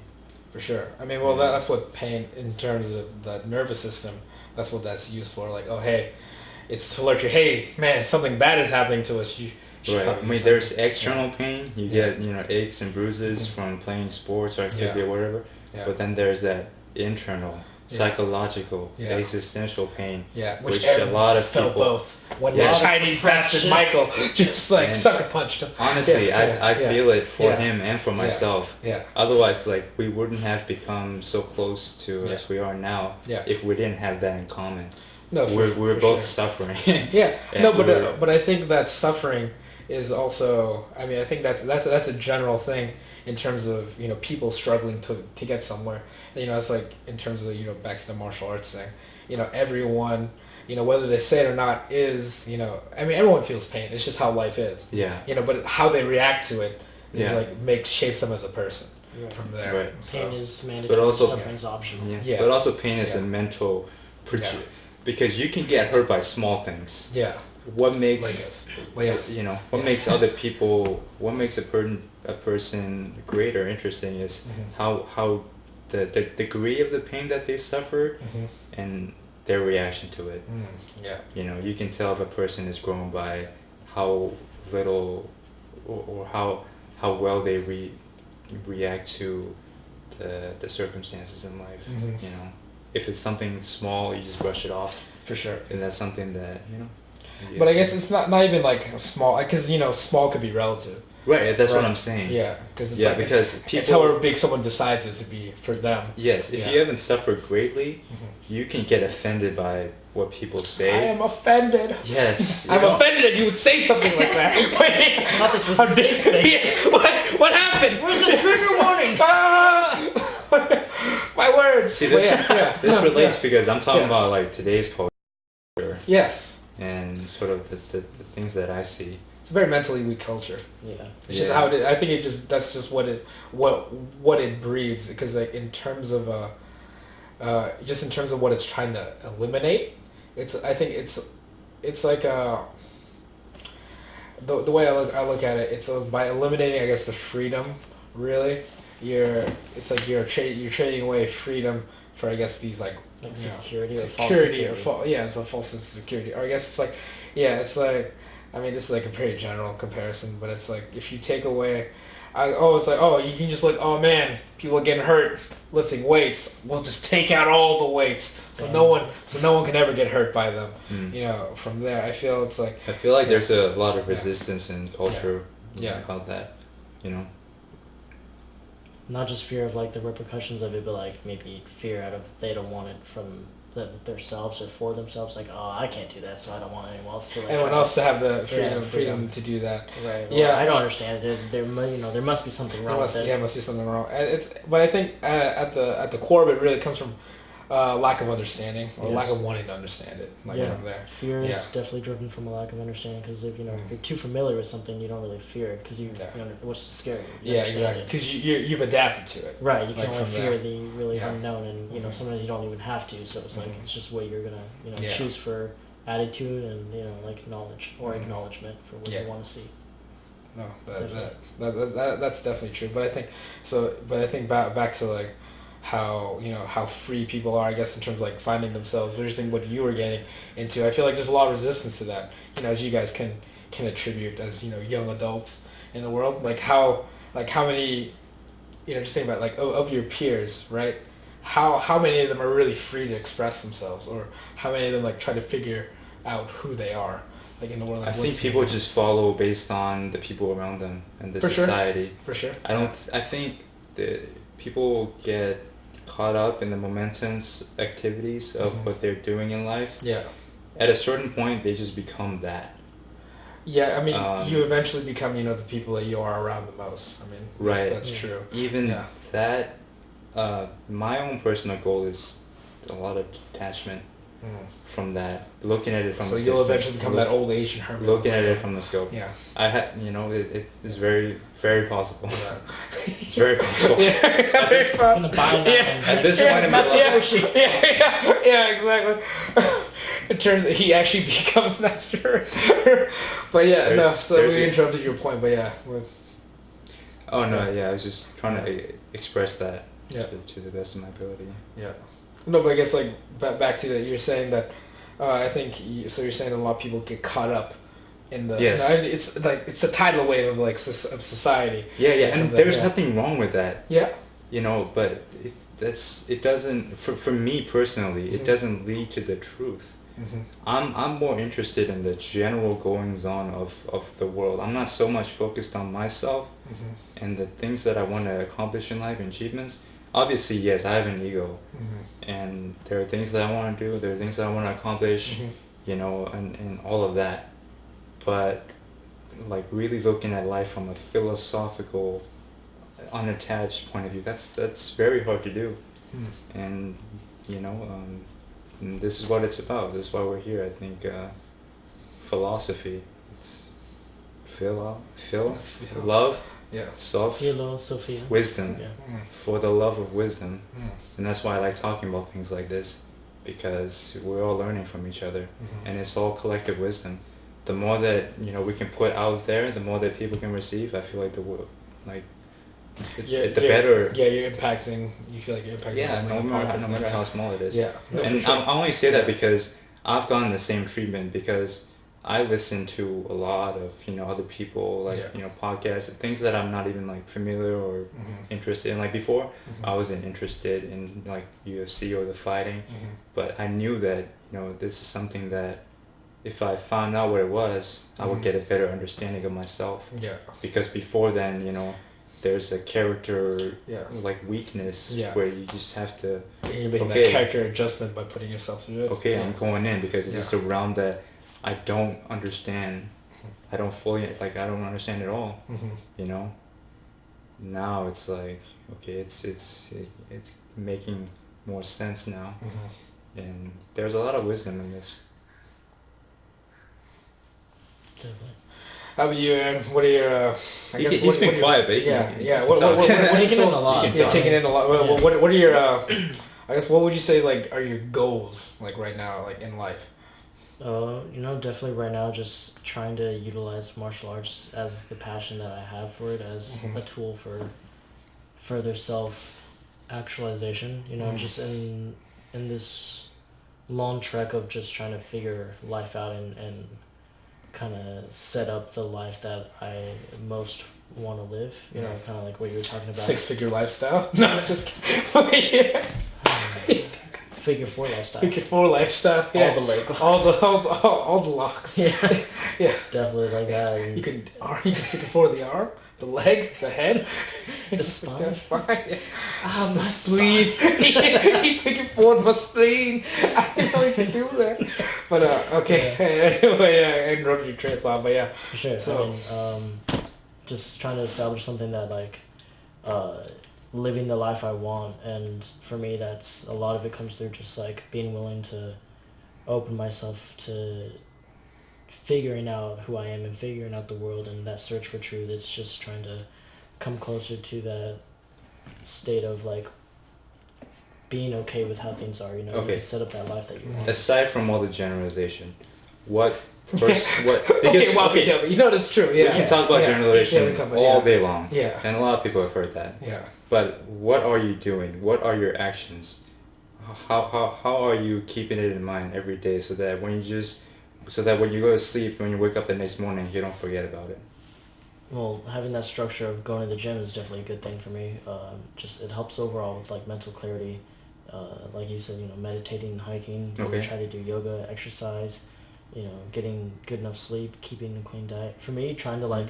For sure. I mean, well, that's what pain, in terms of the nervous system, that's what that's used for. Like, oh, hey, it's to alert you, hey, man, something bad is happening to us. You right. I mean, there's external pain. You get, aches and bruises from playing sports or activity or whatever. Yeah. But then there's that internal, psychological, existential pain. Yeah, which a lot of felt people both. When Chinese bastard Michael just like sucker punched him. Honestly, I feel it for him and for myself. Yeah. Otherwise, like, we wouldn't have become so close to as we are now if we didn't have that in common. No, we're both suffering. Yeah. No, but I think that suffering is also. I mean, I think that's a general thing in terms of people struggling to get somewhere. It's like in terms of back to the martial arts thing. Everyone. Whether they say it or not is, I mean, everyone feels pain. It's just how life is. Yeah. But how they react to it is shapes them as a person from there. Right. Pain is mandatory, but also suffering is optional. Yeah. But also pain is a mental, because you can get hurt by small things. Yeah. What makes, what makes other people, what makes a person great or interesting is how the degree of the pain that they suffered and their reaction to it. You can tell if a person is grown by how little or how well they react to the circumstances in life. If it's something small, you just brush it off. For sure. And that's something that But I guess it's not even like small, because small could be relative. Right, that's what I'm saying. Yeah, because it's however big someone decides it to be for them. Yes, if you haven't suffered greatly, you can get offended by what people say. I am offended. Yes. I'm offended that you would say something like that. Wait, I thought this was a safe space. What happened? Where's the trigger warning? My words. See, this relates because I'm talking about like today's culture. Yes. And sort of the things that I see. It's a very mentally weak culture. Yeah. It's just how it. I think that's just what it breeds. Because like in terms of just in terms of what it's trying to eliminate, I think it's like the way I look at it. It's by eliminating, I guess, the freedom. Really, you're trading away freedom for, I guess, these like security or false security. It's a false sense of security. Or I guess it's like. I mean, this is like a very general comparison, but it's like if you take away, you can just oh man, people are getting hurt lifting weights. We'll just take out all the weights, so no one can ever get hurt by them. From there, I feel like there's a lot of resistance in culture about that. Not just fear of like the repercussions of it, but like maybe fear out of they don't want it from themselves or for themselves, like, oh, I can't do that, so I don't want anyone else to have the freedom to do that. Right. Well, I don't understand it. There must be something wrong with it. Yeah, must be something wrong. But I think at the core of it really comes from lack of understanding or lack of wanting to understand it. From there, fear is definitely driven from a lack of understanding, because if you're too familiar with something, you don't really fear it, because what's scary. Exactly. Because you've adapted to it. Right. You can only fear the really unknown, and sometimes you don't even have to. So it's like it's just what you're gonna choose for attitude and like knowledge or acknowledgement for what you want to see. No, that's definitely true. But I think so. But I think back to like how free people are, I guess, in terms of like finding themselves. Everything what you were getting into, I feel like there's a lot of resistance to that. As you guys can attribute as young adults in the world, like how many, just think about like of your peers, right? how many of them are really free to express themselves, or how many of them like try to figure out who they are, like in the world. Like, I think people just follow based on the people around them and the society. For sure. I think that people get caught up in the momentous activities of what they're doing in life. Yeah. At a certain point, they just become that. Yeah, I mean, you eventually become, the people that you are around the most. I mean, right. That's true. Even that, my own personal goal is a lot of detachment from that. Looking at it from so you'll eventually become that old Asian hermit. Looking at it from the scope. Yeah. I had, it is very, very possible. Yeah. It's very possible. At this point in my life. Yeah, exactly. It turns out he actually becomes master. But we interrupted your point, but yeah. Oh no, I was just trying to express that to the best of my ability. Yeah. No, but I guess like back to that, you're saying that I think so. You're saying a lot of people get caught up in the. Yes. It's like it's a tidal wave of like of society. Yeah, and there's nothing wrong with that. Yeah. But it doesn't for me personally. It doesn't lead to the truth. Mm-hmm. I'm more interested in the general goings on of the world. I'm not so much focused on myself and the things that I want to accomplish in life and achievements. Obviously, yes, I have an ego, and there are things that I want to do. There are things that I want to accomplish, and all of that. But like really looking at life from a philosophical, unattached point of view, that's very hard to do, and and this is what it's about. This is why we're here. I think philosophy. It's love. Yeah. Philosophia. Wisdom. Yeah. For the love of wisdom. And that's why I like talking about things like this, because we're all learning from each other, and it's all collective wisdom. The more that we can put out there, the more that people can receive. I feel like the world, the better. Yeah, you're impacting. You feel like you're impacting. Yeah, no matter how small it is. Yeah, no, and sure. I only say that because I've gotten the same treatment, because I listen to a lot of other people, podcasts and things that I'm not even familiar or interested in. Like before, I wasn't interested in UFC or the fighting, but I knew that this is something that if I found out what it was, I would get a better understanding of myself. Yeah. Because before then, there's a character weakness where you just have to. You're making that character adjustment by putting yourself through it. Okay, I'm going in because it's just a realm that I don't understand. I don't fully I don't understand at all. Now it's like it's making more sense now, and there's a lot of wisdom in this. Definitely. How about you, Aaron? What are your? He's been quiet, but What taking in a lot. Yeah, taking in a lot. What are your? I guess what would you say are your goals right now in life? Definitely right now, just trying to utilize martial arts as the passion that I have for it, as a tool for further self-actualization. Just in this long trek of just trying to figure life out and kind of set up the life that I most want to live. Kind of like what you were talking about. 6-figure lifestyle? No, just kidding. Figure 4 lifestyle. Figure 4 lifestyle. Yeah. All the leg locks. All the locks. Yeah. Yeah. Definitely like that. You can figure 4 the arm, the leg, the head, the spine. The spine. Yeah. The spleen. He figure 4 my spleen. I didn't know you could do that. But okay. Yeah. Anyway, I interrupted your train of thought, but yeah. For sure. So just trying to establish something that living the life I want, and for me that's a lot of it comes through just being willing to open myself to figuring out who I am and figuring out the world, and that search for truth. It's just trying to come closer to that state of being okay with how things are, Okay. set up that life that you want. Aside from all the generalization, what Because, that's true. Yeah, we can talk about generalization all day long. Yeah, and a lot of people have heard that. Yeah. But what are you doing? What are your actions? How are you keeping it in mind every day so that when you go to sleep, when you wake up the next morning, you don't forget about it? Well, having that structure of going to the gym is definitely a good thing for me. It helps overall with mental clarity like you said, meditating, hiking, try to do yoga, exercise, getting good enough sleep, keeping a clean diet. For me, trying to like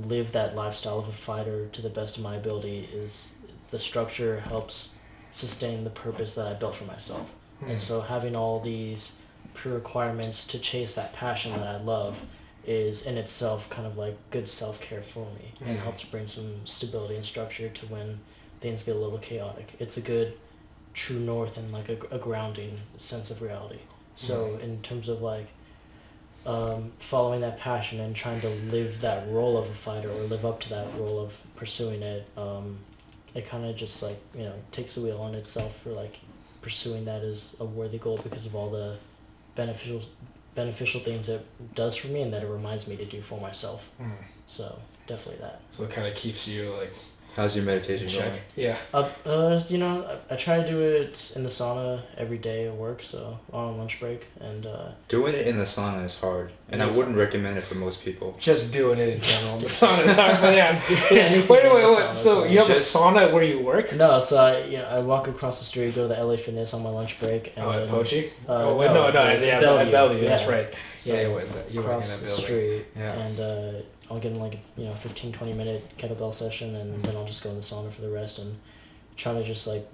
live that lifestyle of a fighter to the best of my ability is the structure helps sustain the purpose that I built for myself. And so having all these pre-requirements to chase that passion that I love is in itself kind of like good self-care for me and helps bring some stability and structure to when things get a little chaotic. It's a good true north and like a grounding sense of reality. So in terms of like following that passion and trying to live that role of a fighter or live up to that role of pursuing it, it kind of just like, takes the wheel on itself for like pursuing that as a worthy goal because of all the beneficial things it does for me and that it reminds me to do for myself. So definitely that. So it kind of keeps you like... How's your meditation going? Yeah. I try to do it in the sauna every day at work, so on lunch break, and doing it in the sauna is hard, and I wouldn't recommend it for most people. Just doing it in general. The sauna is hard, but yeah. Wait. So you have a sauna where you work? No, so I walk across the street, go to the LA Fitness on my lunch break. And at Pochi? No, at Bellevue. Yeah. That's right. So you work in across that the building. street, Yeah. and I'll get in like 15-20 minute kettlebell session, and then I'll just go in the sauna for the rest and try to just like,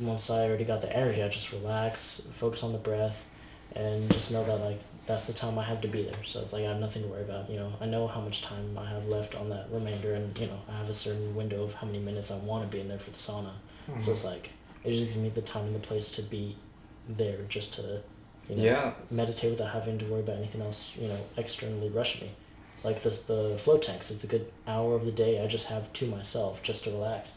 once I already got the energy, I just relax, focus on the breath, and just know that like that's the time I have to be there. So it's like I have nothing to worry about. I know how much time I have left on that remainder, and I have a certain window of how many minutes I want to be in there for the sauna. So it's like it just gives me the time and the place to be there, just to meditate without having to worry about anything else externally rushing me. Like the float tanks, it's a good hour of the day I just have to myself just to relax.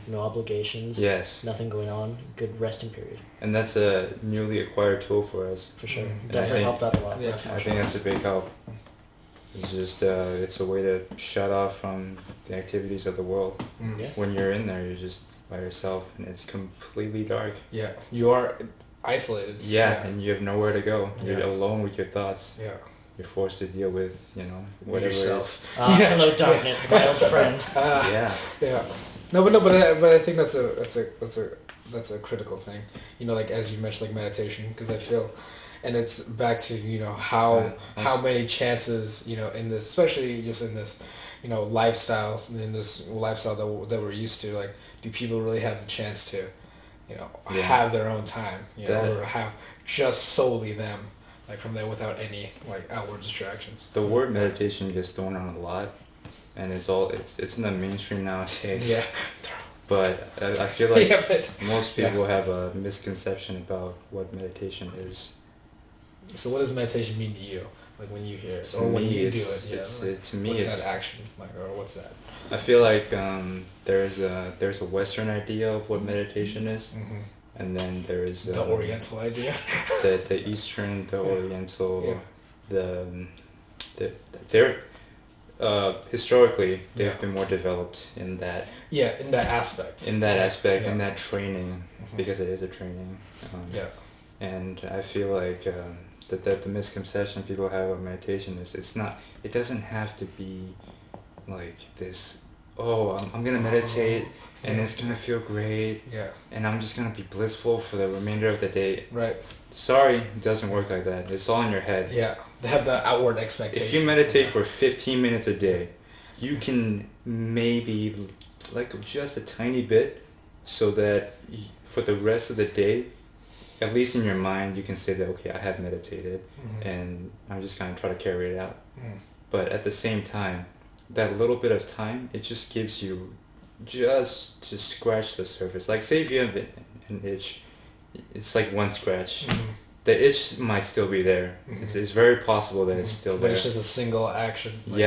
No obligations. Yes. Nothing going on. Good resting period. And that's a newly acquired tool for us. For sure. Definitely helped out a lot. Yeah, I think that's a big help. It's just it's a way to shut off from the activities of the world. Yeah. When you're in there, you're just by yourself, and it's completely dark. Yeah. You are isolated. Yeah, and you have nowhere to go. You're Yeah. alone with your thoughts. Yeah. You're forced to deal with, whatever yourself. Hello, darkness, my old friend. Yeah. Yeah. But I think that's a critical thing. Like as you mentioned, like meditation, because I feel, and it's back to how many chances in this, especially just in this lifestyle that we're used to. Like, do people really have the chance to have their own time, or have just solely them, like from there without any like outward distractions. The word meditation gets thrown around a lot, and it's in the mainstream nowadays. Yeah. But I feel like most people have a misconception about what meditation is. So what does meditation mean to you? Like when you hear it, To or when me, you it's, do it? it's to me, what's it's that action like, or what's that? I feel like there's a Western idea of what meditation is, and then there is The Oriental idea. the Eastern, the Oriental, they're historically they've been more developed in that. Yeah, in that aspect. In that aspect, in that training, because it is a training. And I feel like that the misconception people have of meditation is it doesn't have to be like this, I'm gonna meditate and it's gonna feel great and I'm just gonna be blissful for the remainder of the day. Right. Sorry, it doesn't work like that. It's all in your head. Yeah, they have the outward expectation. If you meditate for 15 minutes a day, you can maybe like just a tiny bit, so that for the rest of the day, at least in your mind, you can say that, okay, I have meditated and I'm just going to try to carry it out. But at the same time, that little bit of time, it just gives you just to scratch the surface. Like say if you have an itch, it's like one scratch. The itch might still be there. It's very possible that it's still there. But it's just a single action. Like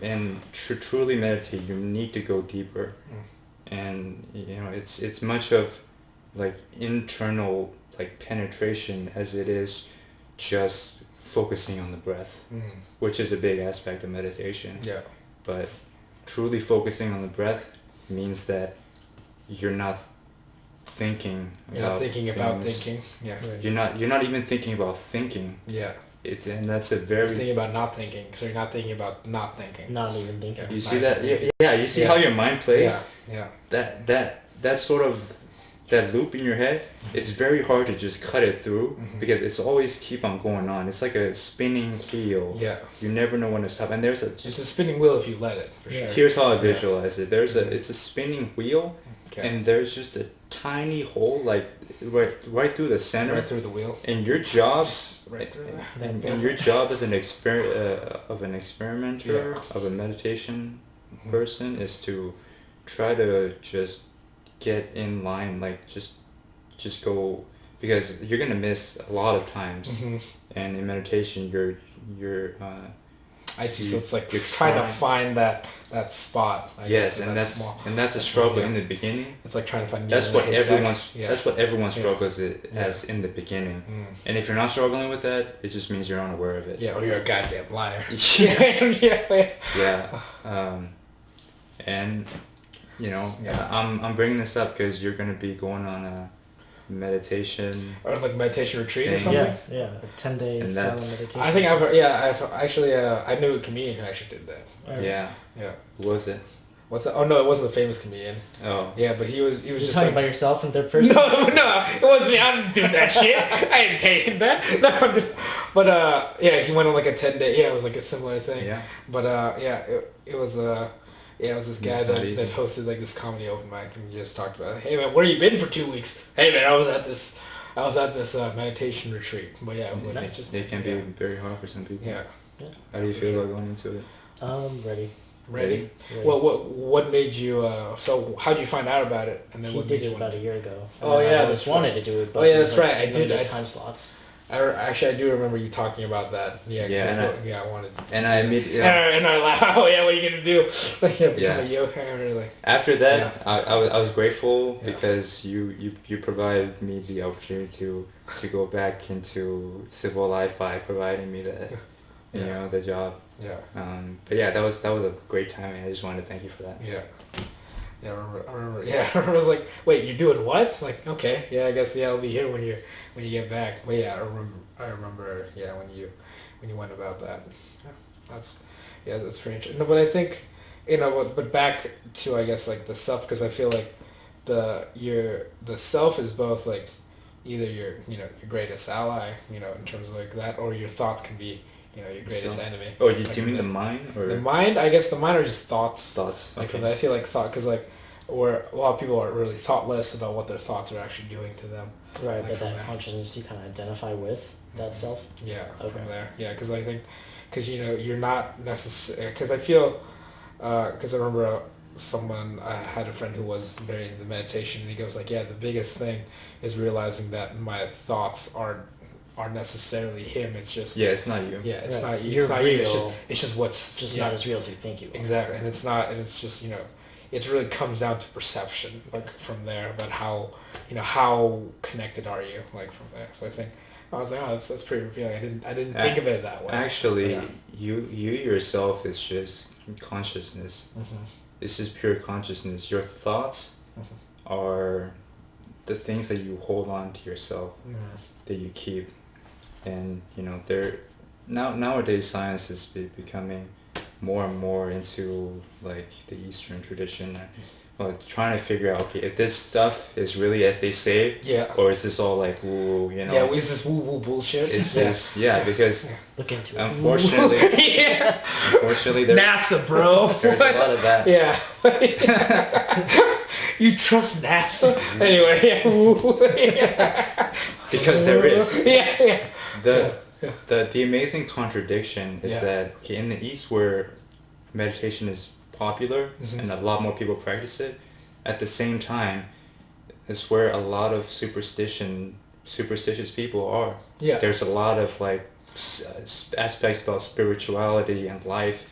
and to truly meditate, you need to go deeper. And it's much of like internal like penetration as it is just focusing on the breath, which is a big aspect of meditation. Yeah. But truly focusing on the breath means that you're not thinking. You're not thinking about thinking. Yeah. Right. You're not even thinking about thinking. Yeah. And that's a very. You're thinking about not thinking, so you're not thinking about not thinking. Not even thinking. You see that? Yeah. You see how your mind plays. Yeah. That sort of that loop in your head, it's very hard to just cut it through because it's always keep on going on. It's like a spinning wheel. Yeah. You never know when to stop. And there's a... It's a spinning wheel if you let it, for sure. Here's how I visualize it. It's a spinning wheel, and there's just a tiny hole, like right through the center. Right through the wheel. And your job... Right through there. And your job as an experimenter, of a meditation person, is to try to just get in line, like just go, because you're gonna miss a lot of times, and in meditation you're I see. So it's like you're trying to find that spot. I guess, and that's a struggle in the beginning. It's like trying to find. That's what everyone struggles as in the beginning. And if you're not struggling with that, it just means you're unaware of it. Yeah, or you're a goddamn liar. And I'm bringing this up because you're gonna be going on a meditation or like meditation retreat or something. Yeah, a 10-day silent meditation. I think I've actually I knew a comedian who actually did that. Yeah. Who was it? What's that? Oh no, it wasn't a famous comedian. Oh. Yeah, but he was just talking about yourself in third person. No, it wasn't me. I didn't do that shit. I didn't pay that. No, but he went on like a 10-day. Yeah, it was like a similar thing. Yeah. But it was it was this guy that hosted like this comedy open mic, and he just talked about, hey man, where you been for 2 weeks? Hey man, I was at this meditation retreat. But yeah, it was like it can be very hard for some people. Yeah. How do you feel about going into it? Ready. Well, what made you? So how did you find out about it? And then he did it about a year ago. Oh yeah, I just wanted to do it. But that's right. I did. Time slots. I do remember you talking about that. I wanted to. And I immediately. And I laughed. Oh yeah, what are you gonna do? Become a yoga. Really. After that, I was grateful because you provided me the opportunity to go back into civil life by providing me the the job. Yeah. But yeah, that was a great time, and I just wanted to thank you for that. Yeah. Yeah, I remember. Yeah, I was like, "Wait, you're doing what?" Like, okay, yeah, I guess I'll be here when you get back. But yeah, I remember. Yeah, when you went about that. That's very interesting. No, but I think but back to I guess like the self, because I feel like the self is both like either your greatest ally, in terms of like that, or your thoughts can be your greatest enemy. Oh, do you mean the mind? Or? The mind, I guess the mind are just thoughts. Thoughts. Okay. Like, I feel like thought, because like, or a lot of people are really thoughtless about what their thoughts are actually doing to them. Right, but that consciousness you kind of identify with that self. Yeah. Okay. From there, yeah, because I think, because you're not necessarily, because I feel, because I remember I had a friend who was very into meditation, and he goes like, yeah, the biggest thing is realizing that my thoughts aren't necessarily him. It's just it's not you. Yeah, it's not you. You're it's not real. you. It's just what's just not as real as you think you are. Exactly, and it's not, and it's just it really comes down to perception, like from there, about how how connected are you, like from there. So I think I was like, oh, that's pretty revealing. I didn't think of it that way. Actually, you yourself is just consciousness. This is pure consciousness. Your thoughts are the things that you hold on to yourself, that you keep. And nowadays science is becoming more and more into like the Eastern tradition, trying to figure out, okay, if this stuff is really as they say, or is this all like woo, is this woo bullshit? Is this because look into it. Unfortunately, NASA, bro. There's a lot of that. Yeah. You trust NASA? Anyway, because there is. Yeah. The amazing contradiction is that in the East, where meditation is popular and a lot more people practice it, at the same time, it's where a lot of superstitious people are. Yeah. There's a lot of like aspects about spirituality and life,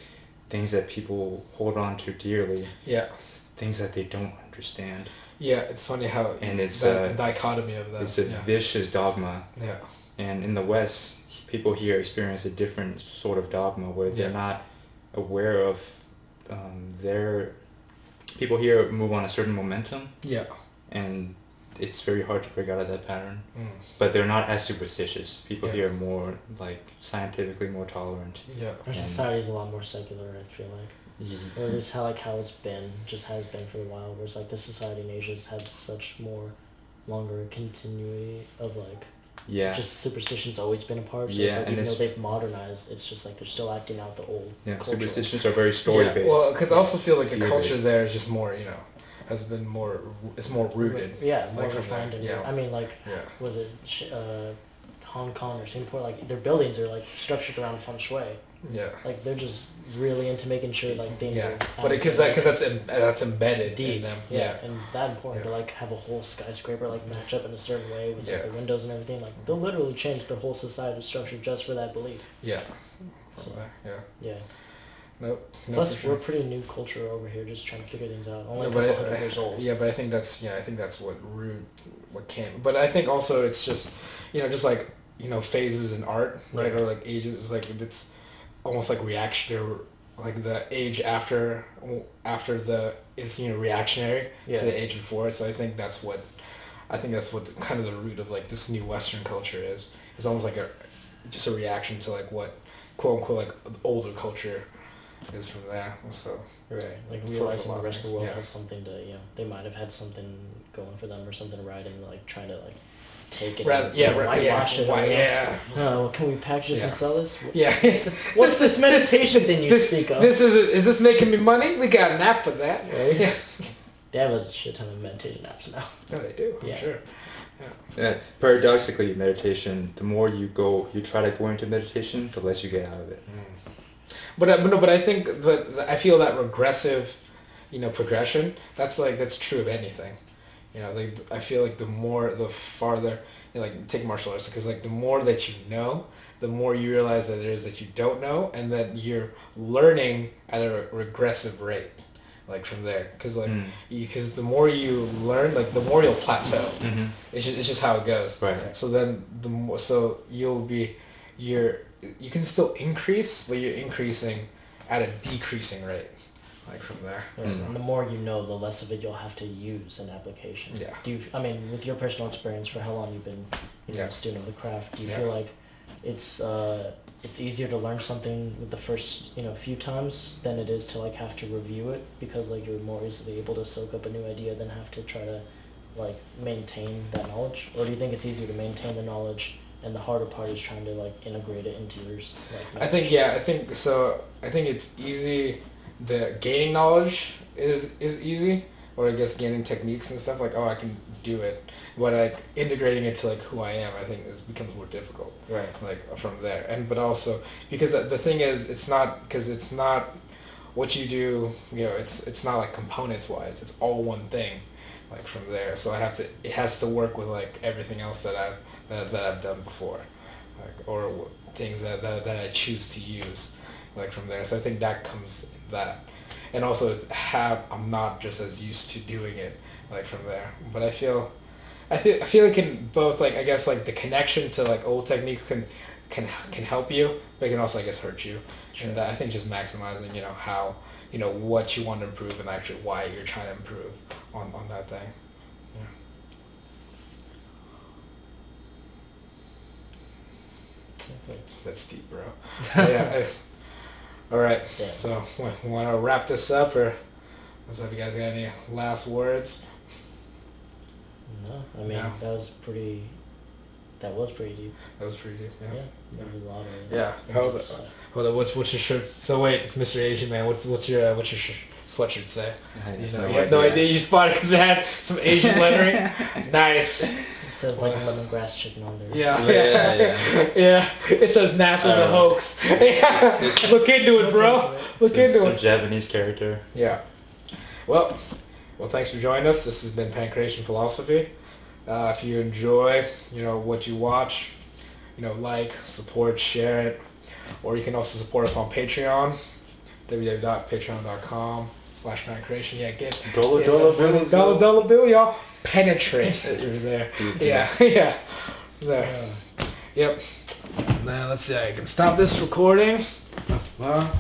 things that people hold on to dearly. Yeah. Things that they don't understand. Yeah, it's funny how it's a dichotomy of that. It's a vicious dogma. Yeah. And in the West, people here experience a different sort of dogma where they're not aware of people here move on a certain momentum. Yeah. And it's very hard to break out of that pattern. But they're not as superstitious. People here are more like scientifically more tolerant. Yeah. Our society is a lot more secular, I feel like. Or at least how it's been, just has been for a while, whereas like the society in Asia has had such more longer a continuity of like just superstition's always been a part. So it's like, even though they've modernized, it's just like they're still acting out the old. Yeah, cultural. Superstitions are very story based. Well, because I also feel like the culture there is just more, has been more. It's more rooted. Yeah, more refined. I mean, like, was it Hong Kong or Singapore? Like their buildings are like structured around feng shui. Yeah. Like they're just really into making sure like things are. But because that's embedded deep in them. Yeah, and that important to like have a whole skyscraper like match up in a certain way with like, the windows and everything. Like they'll literally change their whole society structure just for that belief. Yeah. So, yeah. Nope. Plus, we're a pretty new culture over here, just trying to figure things out. Only a couple hundred years old. Yeah, but I think that's what came. But I think also it's just, just like phases in art, right? Or like ages, like it's almost like reactionary, like the age after is reactionary to the age before. So I think that's what kind of the root of like this new Western culture is. It's almost like just a reaction to like what quote unquote like older culture is from there. So like realizing the rest of the world has something to they might have had something going for them or something right, and like trying to like take it whitewash it. Oh, can we package this and sell this? What's this meditation thing you speak of? Is this making me money? We got an app for that. Right? Yeah. They have a shit ton of meditation apps now. No, they do. I'm sure. Yeah. Paradoxically, meditation, the more you try to go into meditation, the less you get out of it. But I think I feel that regressive, progression. That's true of anything. Like I feel like the farther, like take martial arts, because like the more that you know, the more you realize that there is that you don't know, and that you're learning at a regressive rate, like from there. Because because the more you learn, like the more you'll plateau. Mm-hmm. It's just how it goes. Right. So then you can still increase, but you're increasing at a decreasing rate, like from there. Yes, and the more you know, the less of it you'll have to use in application. Yeah. With your personal experience, for how long you've been a student of the craft, do you feel like it's easier to learn something with the first few times than it is to like have to review it, because like you're more easily able to soak up a new idea than have to try to like maintain that knowledge? Or do you think it's easier to maintain the knowledge and the harder part is trying to like integrate it into yours? I think so. I think it's easy. The gaining knowledge is easy, or I guess gaining techniques and stuff, like I can do it. But like integrating it to like who I am, I think becomes more difficult. Right. Like from there, but also because the thing is, it's not what you do. It's not like components wise. It's all one thing. Like from there, so it has to work with like everything else that I've done before, like or things that I choose to use, like from there. So I think that comes that, and also I'm not just as used to doing it, like from there. But I feel like in both, like I guess like the connection to like old techniques can help you, but it can also I guess hurt you. Sure. And I think just maximizing how what you want to improve and actually why you're trying to improve on that thing. Yeah. That's deep, bro. All right. Damn. So we want to wrap this up, or if you guys got any last words? No, I mean that was pretty deep. That was pretty deep. Yeah. There's a lot of Hold on. What's your shirt? So wait, Mr. Asian man, what's your sweatshirt say? You have no idea. You spotted because it had some Asian lettering. Nice. It says like lemongrass chicken on there. Yeah. It says NASA's a hoax. Look into it, bro. Look into it. Some Japanese character. Yeah. Well, thanks for joining us. This has been Pankration Philosophy. If you enjoy, what you watch, like, support, share it, or you can also support us on Patreon, www.patreon.com/pankration. Yeah, get dollar bill, y'all. Penetrate through there. Yeah. There. Yep. Now let's see. I can stop this recording. Yeah.